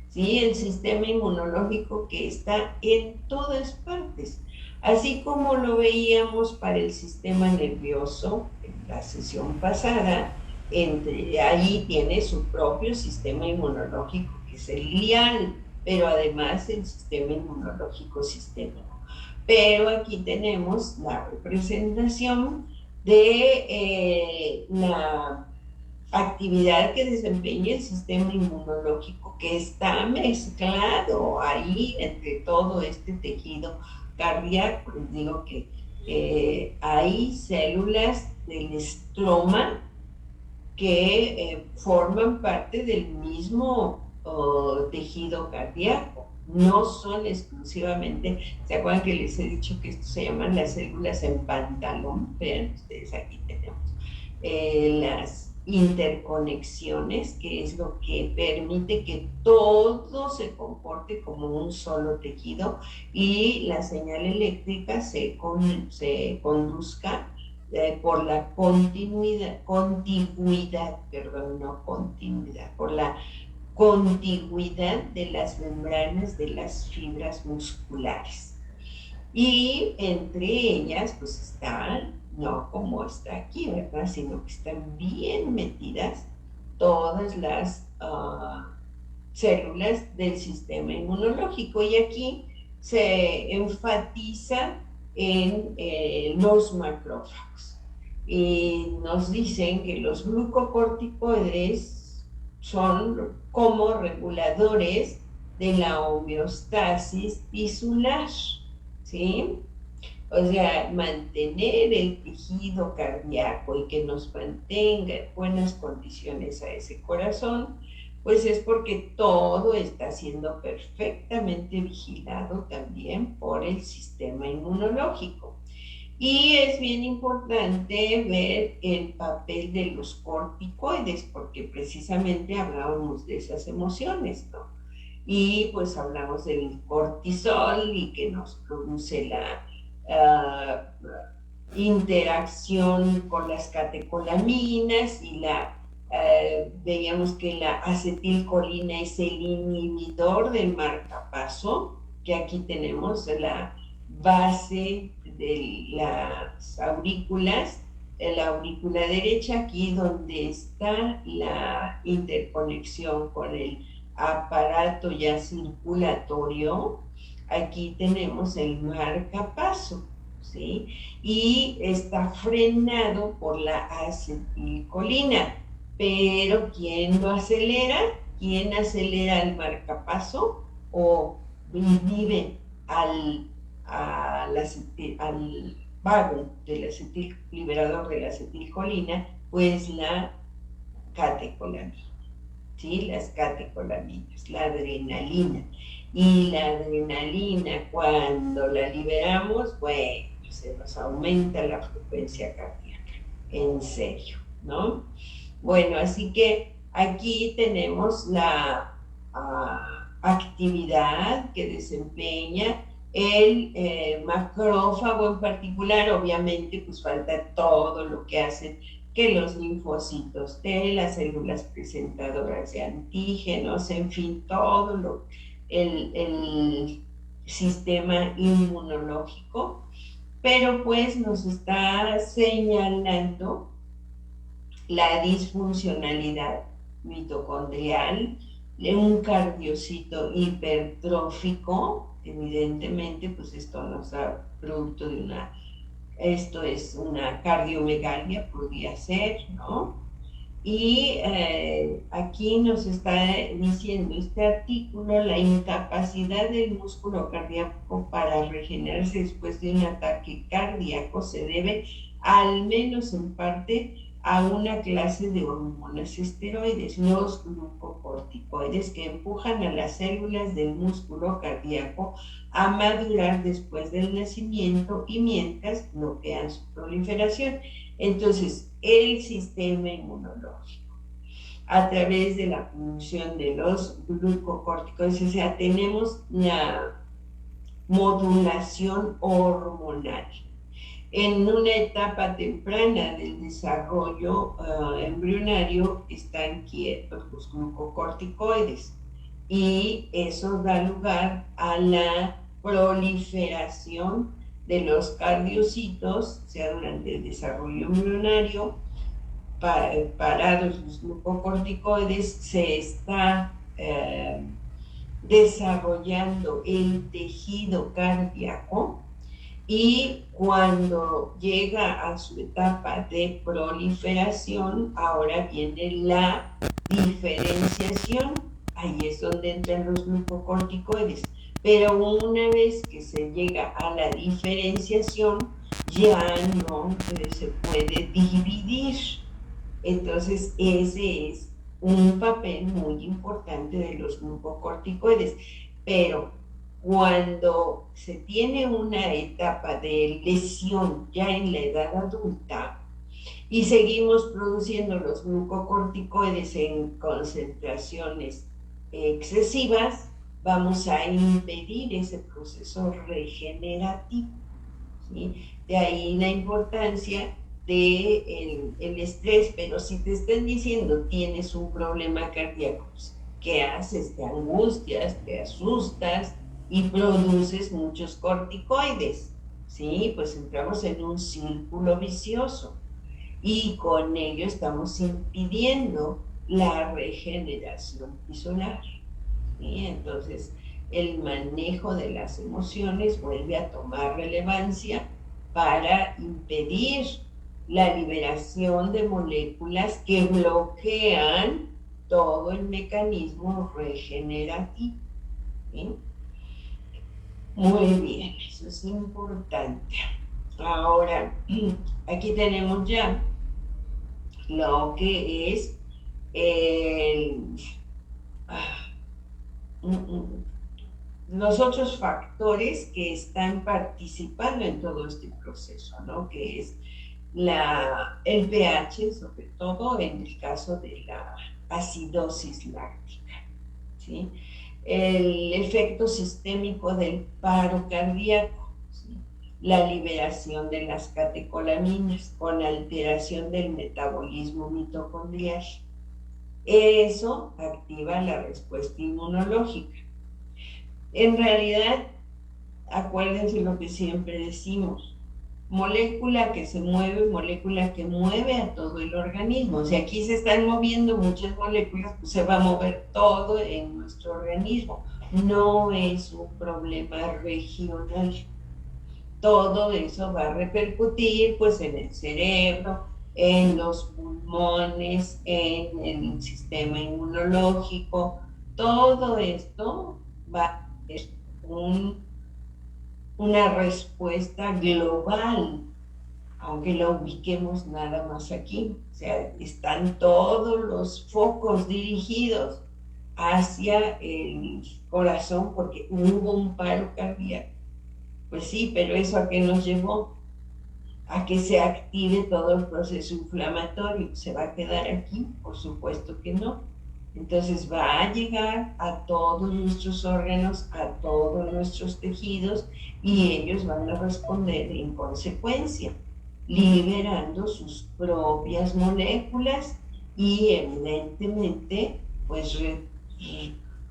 ¿Sí? El sistema inmunológico que está en todas partes. Así como lo veíamos para el sistema nervioso en la sesión pasada, ahí tiene su propio sistema inmunológico, que es el glial, pero además el sistema inmunológico sistémico. Pero aquí tenemos la representación de la actividad que desempeña el sistema inmunológico, que está mezclado ahí entre todo este tejido cardíaco. Les digo que hay células del estroma que forman parte del mismo tejido cardíaco. No son exclusivamente, ¿se acuerdan que les he dicho que esto se llaman las células en pantalón? Vean ustedes, aquí tenemos las interconexiones, que es lo que permite que todo se comporte como un solo tejido y la señal eléctrica se conduzca por la por la contigüidad de las membranas de las fibras musculares. Y entre ellas, pues están, no como está aquí, ¿verdad? Sino que están bien metidas todas las células del sistema inmunológico. Y aquí se enfatiza en los macrófagos. Y nos dicen que los glucocorticoides son como reguladores de la homeostasis tisular, ¿sí? O sea, mantener el tejido cardíaco y que nos mantenga en buenas condiciones a ese corazón, pues es porque todo está siendo perfectamente vigilado también por el sistema inmunológico. Y es bien importante ver el papel de los corticoides, porque precisamente hablábamos de esas emociones, ¿no? Y pues hablamos del cortisol y que nos produce la interacción con las catecolaminas y veíamos que la acetilcolina es el inhibidor del marcapaso, que aquí tenemos la base de las aurículas, la aurícula derecha, aquí donde está la interconexión con el aparato ya circulatorio. Aquí tenemos el marcapaso, ¿sí? Y está frenado por la acetilcolina. Pero ¿quién lo acelera? ¿Quién acelera el marcapaso? ¿O vive al vago del liberador de la acetilcolina? Pues la catecolamina, ¿sí? Las catecolaminas, la adrenalina. Y la adrenalina, cuando la liberamos, bueno, se nos aumenta la frecuencia cardíaca, en serio, ¿no? Bueno, así que aquí tenemos la actividad que desempeña el macrófago en particular. Obviamente, pues falta todo lo que hacen que los linfocitos T, las células presentadoras de antígenos, en fin, todo el sistema inmunológico. pero pues nos está señalando la disfuncionalidad mitocondrial de un cardiocito hipertrófico. Evidentemente, pues esto nos da producto de esto es una cardiomegalia, podría ser, ¿no? Y aquí nos está diciendo este artículo, la incapacidad del músculo cardíaco para regenerarse después de un ataque cardíaco se debe, al menos en parte, a una clase de hormonas esteroides, los glucocorticoides, que empujan a las células del músculo cardíaco a madurar después del nacimiento y mientras bloquean su proliferación. Entonces, el sistema inmunológico, a través de la producción de los glucocorticoides, o sea, tenemos la modulación hormonal. En una etapa temprana del desarrollo embrionario están quietos los glucocorticoides y eso da lugar a la proliferación de los cardiocitos, o sea, durante el desarrollo embrionario, parados los glucocorticoides, se está desarrollando el tejido cardíaco, y cuando llega a su etapa de proliferación, ahora viene la diferenciación. Ahí es donde entran los glucocorticoides. Pero una vez que se llega a la diferenciación, ya no se puede dividir. Entonces, ese es un papel muy importante de los glucocorticoides. Pero cuando se tiene una etapa de lesión ya en la edad adulta y seguimos produciendo los glucocorticoides en concentraciones excesivas, vamos a impedir ese proceso regenerativo, ¿sí? De ahí la importancia del estrés. Pero si te están diciendo tienes un problema cardíaco, ¿qué haces? Te angustias, te asustas y produces muchos corticoides, ¿sí? Pues entramos en un círculo vicioso y con ello estamos impidiendo la regeneración tisular, ¿sí? Entonces, el manejo de las emociones vuelve a tomar relevancia para impedir la liberación de moléculas que bloquean todo el mecanismo regenerativo, ¿sí? Muy bien, eso es importante. Ahora, aquí tenemos ya lo que es los otros factores que están participando en todo este proceso, ¿no? Que es el pH, sobre todo en el caso de la acidosis láctica, ¿sí? El efecto sistémico del paro cardíaco, ¿sí? La liberación de las catecolaminas con alteración del metabolismo mitocondrial. Eso activa la respuesta inmunológica. En realidad, acuérdense lo que siempre decimos: molécula que se mueve, molécula que mueve a todo el organismo. Si aquí se están moviendo muchas moléculas, pues se va a mover todo en nuestro organismo. No es un problema regional. Todo eso va a repercutir pues en el cerebro, en los pulmones, en el sistema inmunológico. Todo esto va a ser una respuesta global, aunque la ubiquemos nada más aquí. O sea, están todos los focos dirigidos hacia el corazón porque hubo un paro cardíaco. Pues sí, pero ¿eso a qué nos llevó? A que se active todo el proceso inflamatorio. ¿Se va a quedar aquí? Por supuesto que no. Entonces va a llegar a todos nuestros órganos, a todos nuestros tejidos, y ellos van a responder en consecuencia, liberando sus propias moléculas y evidentemente pues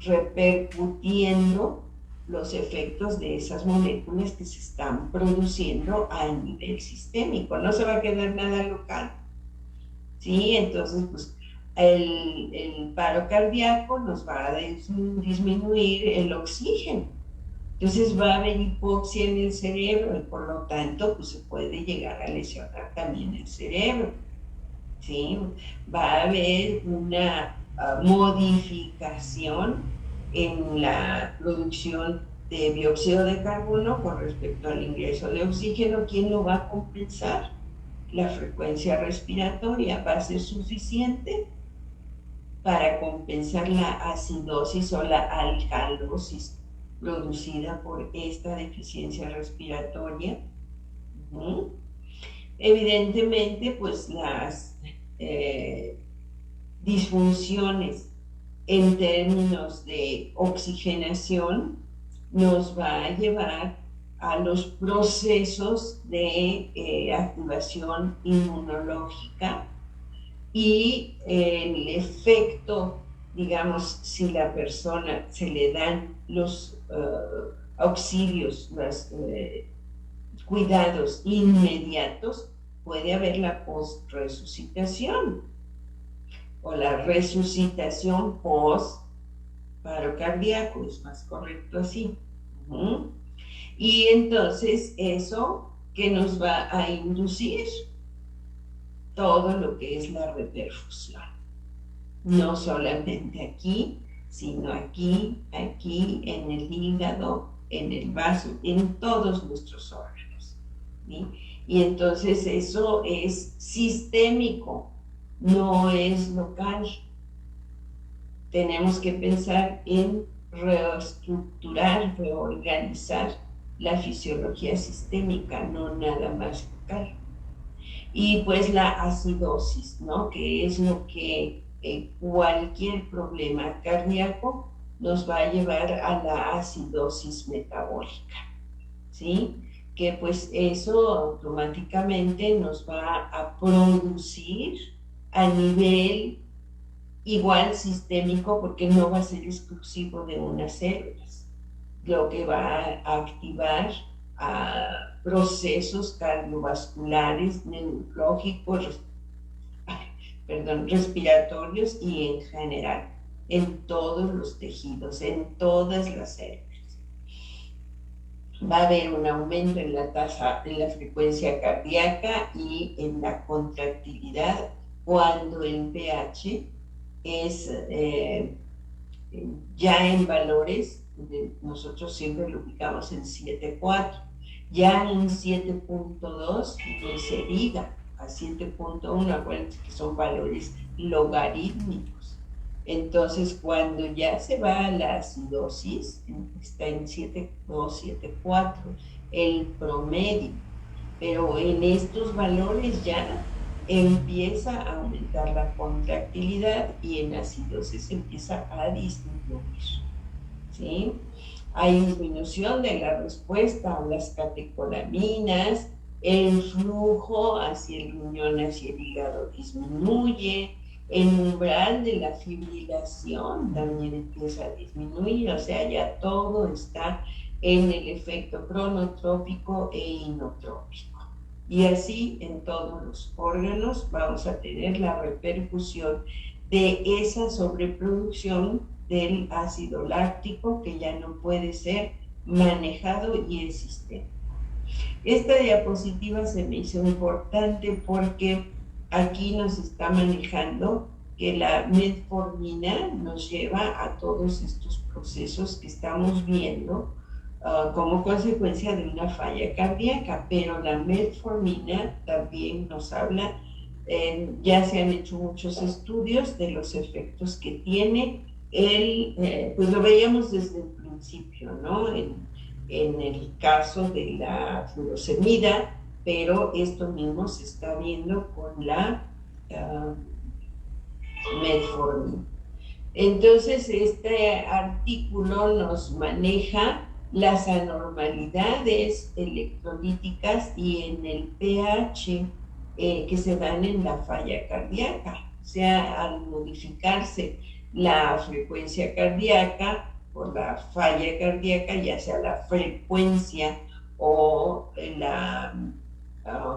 repercutiendo los efectos de esas moléculas que se están produciendo a nivel sistémico. No se va a quedar nada local, ¿sí? Entonces, pues, el paro cardíaco nos va a disminuir el oxígeno. Entonces va a haber hipoxia en el cerebro y por lo tanto, pues se puede llegar a lesionar también el cerebro, ¿sí? Va a haber una modificación en la producción de dióxido de carbono con respecto al ingreso de oxígeno. ¿Quién lo va a compensar? La frecuencia respiratoria va a ser suficiente para compensar la acidosis o la alcalosis producida por esta deficiencia respiratoria. Evidentemente, pues las disfunciones en términos de oxigenación nos va a llevar a los procesos de activación inmunológica y el efecto, digamos, si la persona se le dan los auxilios, los cuidados inmediatos, puede haber la post-resucitación o la resucitación post-paro cardíaco, es más correcto así. Y entonces eso que nos va a inducir todo lo que es la reperfusión, no solamente aquí, sino aquí, en el hígado, en el vaso, en todos nuestros órganos, ¿sí? Y entonces eso es sistémico, no es local. Tenemos que pensar en reestructurar, reorganizar la fisiología sistémica, no nada más local. Y pues la acidosis, ¿no? Que es lo que cualquier problema cardíaco nos va a llevar a la acidosis metabólica, ¿sí? Que pues eso automáticamente nos va a producir a nivel igual sistémico, porque no va a ser exclusivo de unas células, lo que va a activar a procesos cardiovasculares, neurológicos, respiratorios y en general, en todos los tejidos, en todas las células. Va a haber un aumento en la tasa, en la frecuencia cardíaca y en la contractilidad cuando el pH es ya en valores, nosotros siempre lo ubicamos en 7.4, ya en 7.2 no se diga, a 7.1, acuérdense que son valores logarítmicos. Entonces, cuando ya se va a la acidosis, está en 7.2, 7.4, el promedio, pero en estos valores ya empieza a aumentar la contractilidad y en acidosis empieza a disminuir, ¿sí? Hay disminución de la respuesta a las catecolaminas, el flujo hacia el riñón, hacia el hígado disminuye, el umbral de la fibrilación también empieza a disminuir, o sea, ya todo está en el efecto cronotrópico e inotrópico. Y así en todos los órganos vamos a tener la repercusión de esa sobreproducción del ácido láctico que ya no puede ser manejado y es sistémico. Esta diapositiva se me hizo importante porque aquí nos está manejando que la metformina nos lleva a todos estos procesos que estamos viendo como consecuencia de una falla cardíaca, pero la metformina también nos habla, ya se han hecho muchos estudios de los efectos que tiene, pues lo veíamos desde el principio, ¿no? En el caso de la furosemida, pero esto mismo se está viendo con la metformina. Entonces, este artículo nos maneja las anormalidades electrolíticas y en el pH que se dan en la falla cardíaca. O sea, al modificarse la frecuencia cardíaca, por la falla cardíaca, ya sea la frecuencia o la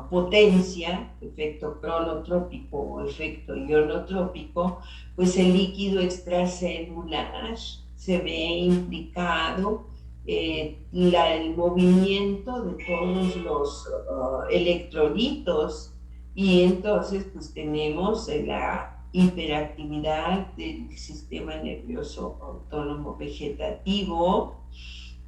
potencia, efecto cronotrópico o efecto ionotrópico, pues el líquido extracelular se ve implicado, el movimiento de todos los electrolitos, y entonces pues tenemos la hiperactividad del sistema nervioso autónomo vegetativo,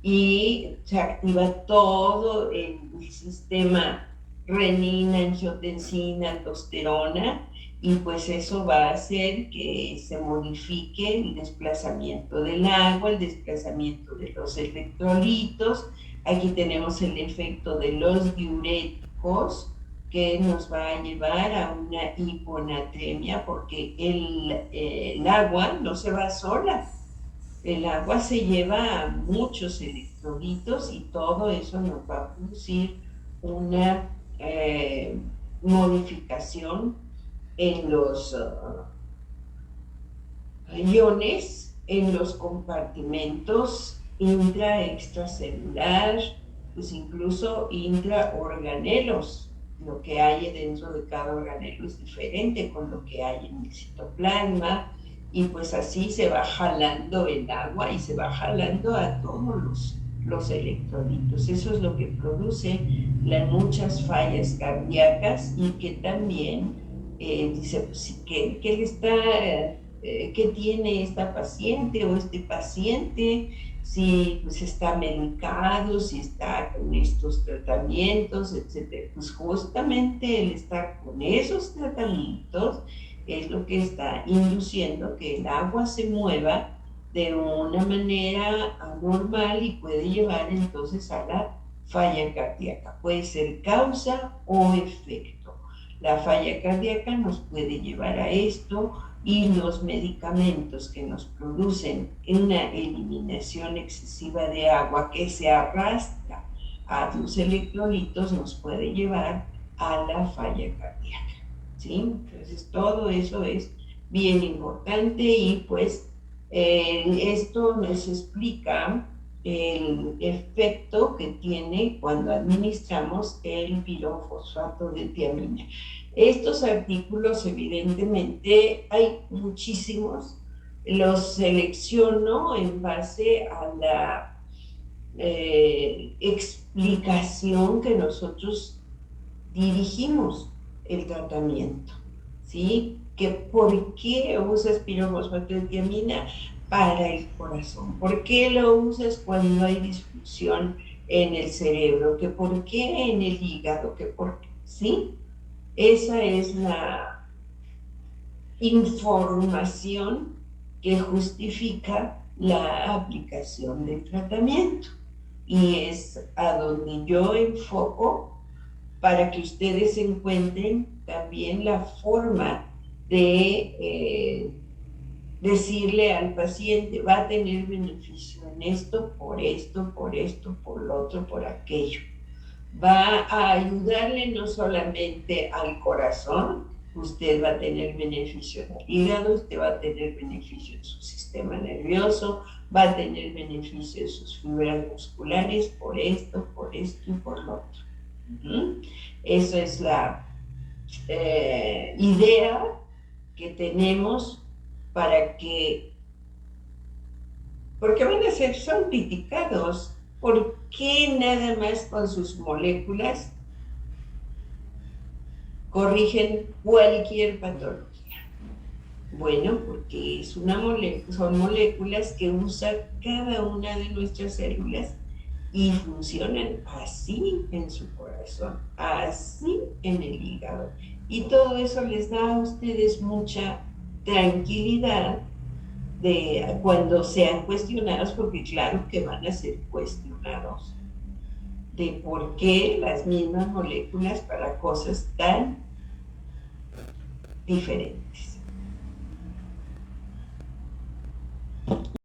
y se activa todo el sistema renina, angiotensina, aldosterona, y pues eso va a hacer que se modifique el desplazamiento del agua, el desplazamiento de los electrolitos. Aquí tenemos el efecto de los diuréticos, que nos va a llevar a una hiponatremia, porque el agua no se va sola. El agua se lleva muchos electrolitos y todo eso nos va a producir una modificación en los iones, en los compartimentos extracelular, pues incluso intraorganelos. Lo que hay dentro de cada organelo es diferente con lo que hay en el citoplasma, y pues así se va jalando el agua y se va jalando a todos los electrolitos. Eso es lo que produce las muchas fallas cardíacas, y que también dice, pues, ¿qué tiene esta paciente o este paciente? Si pues está medicado, si está con estos tratamientos, etc. Pues justamente el estar con esos tratamientos es lo que está induciendo que el agua se mueva de una manera anormal y puede llevar entonces a la falla cardíaca. Puede ser causa o efecto. La falla cardíaca nos puede llevar a esto, y los medicamentos que nos producen una eliminación excesiva de agua que se arrastra a los electrolitos nos puede llevar a la falla cardíaca. ¿Sí? Entonces todo eso es bien importante, y pues esto nos explica el efecto que tiene cuando administramos el pirofosfato de tiamina. Estos artículos, evidentemente, hay muchísimos, los selecciono en base a la explicación que nosotros dirigimos el tratamiento, ¿sí? Que ¿por qué usas pirofosfato de tiamina? Para el corazón. ¿Por qué lo usas cuando hay disfunción en el cerebro? ¿Que por qué en el hígado? ¿Que por qué? ¿Sí? Esa es la información que justifica la aplicación del tratamiento, y es a donde yo enfoco para que ustedes encuentren también la forma de decirle al paciente, va a tener beneficio en esto, por esto, por lo otro, por aquello. Va a ayudarle no solamente al corazón, usted va a tener beneficio en el hígado, usted va a tener beneficio en su sistema nervioso, va a tener beneficio en sus fibras musculares, por esto y por lo otro. Eso es la idea que tenemos para que, porque van a son criticados. ¿Por qué nada más con sus moléculas corrigen cualquier patología? Bueno, porque son moléculas que usa cada una de nuestras células y funcionan así en su corazón, así en el hígado. Y todo eso les da a ustedes mucha tranquilidad de cuando sean cuestionados, porque claro que van a ser cuestionados de por qué las mismas moléculas para cosas tan diferentes.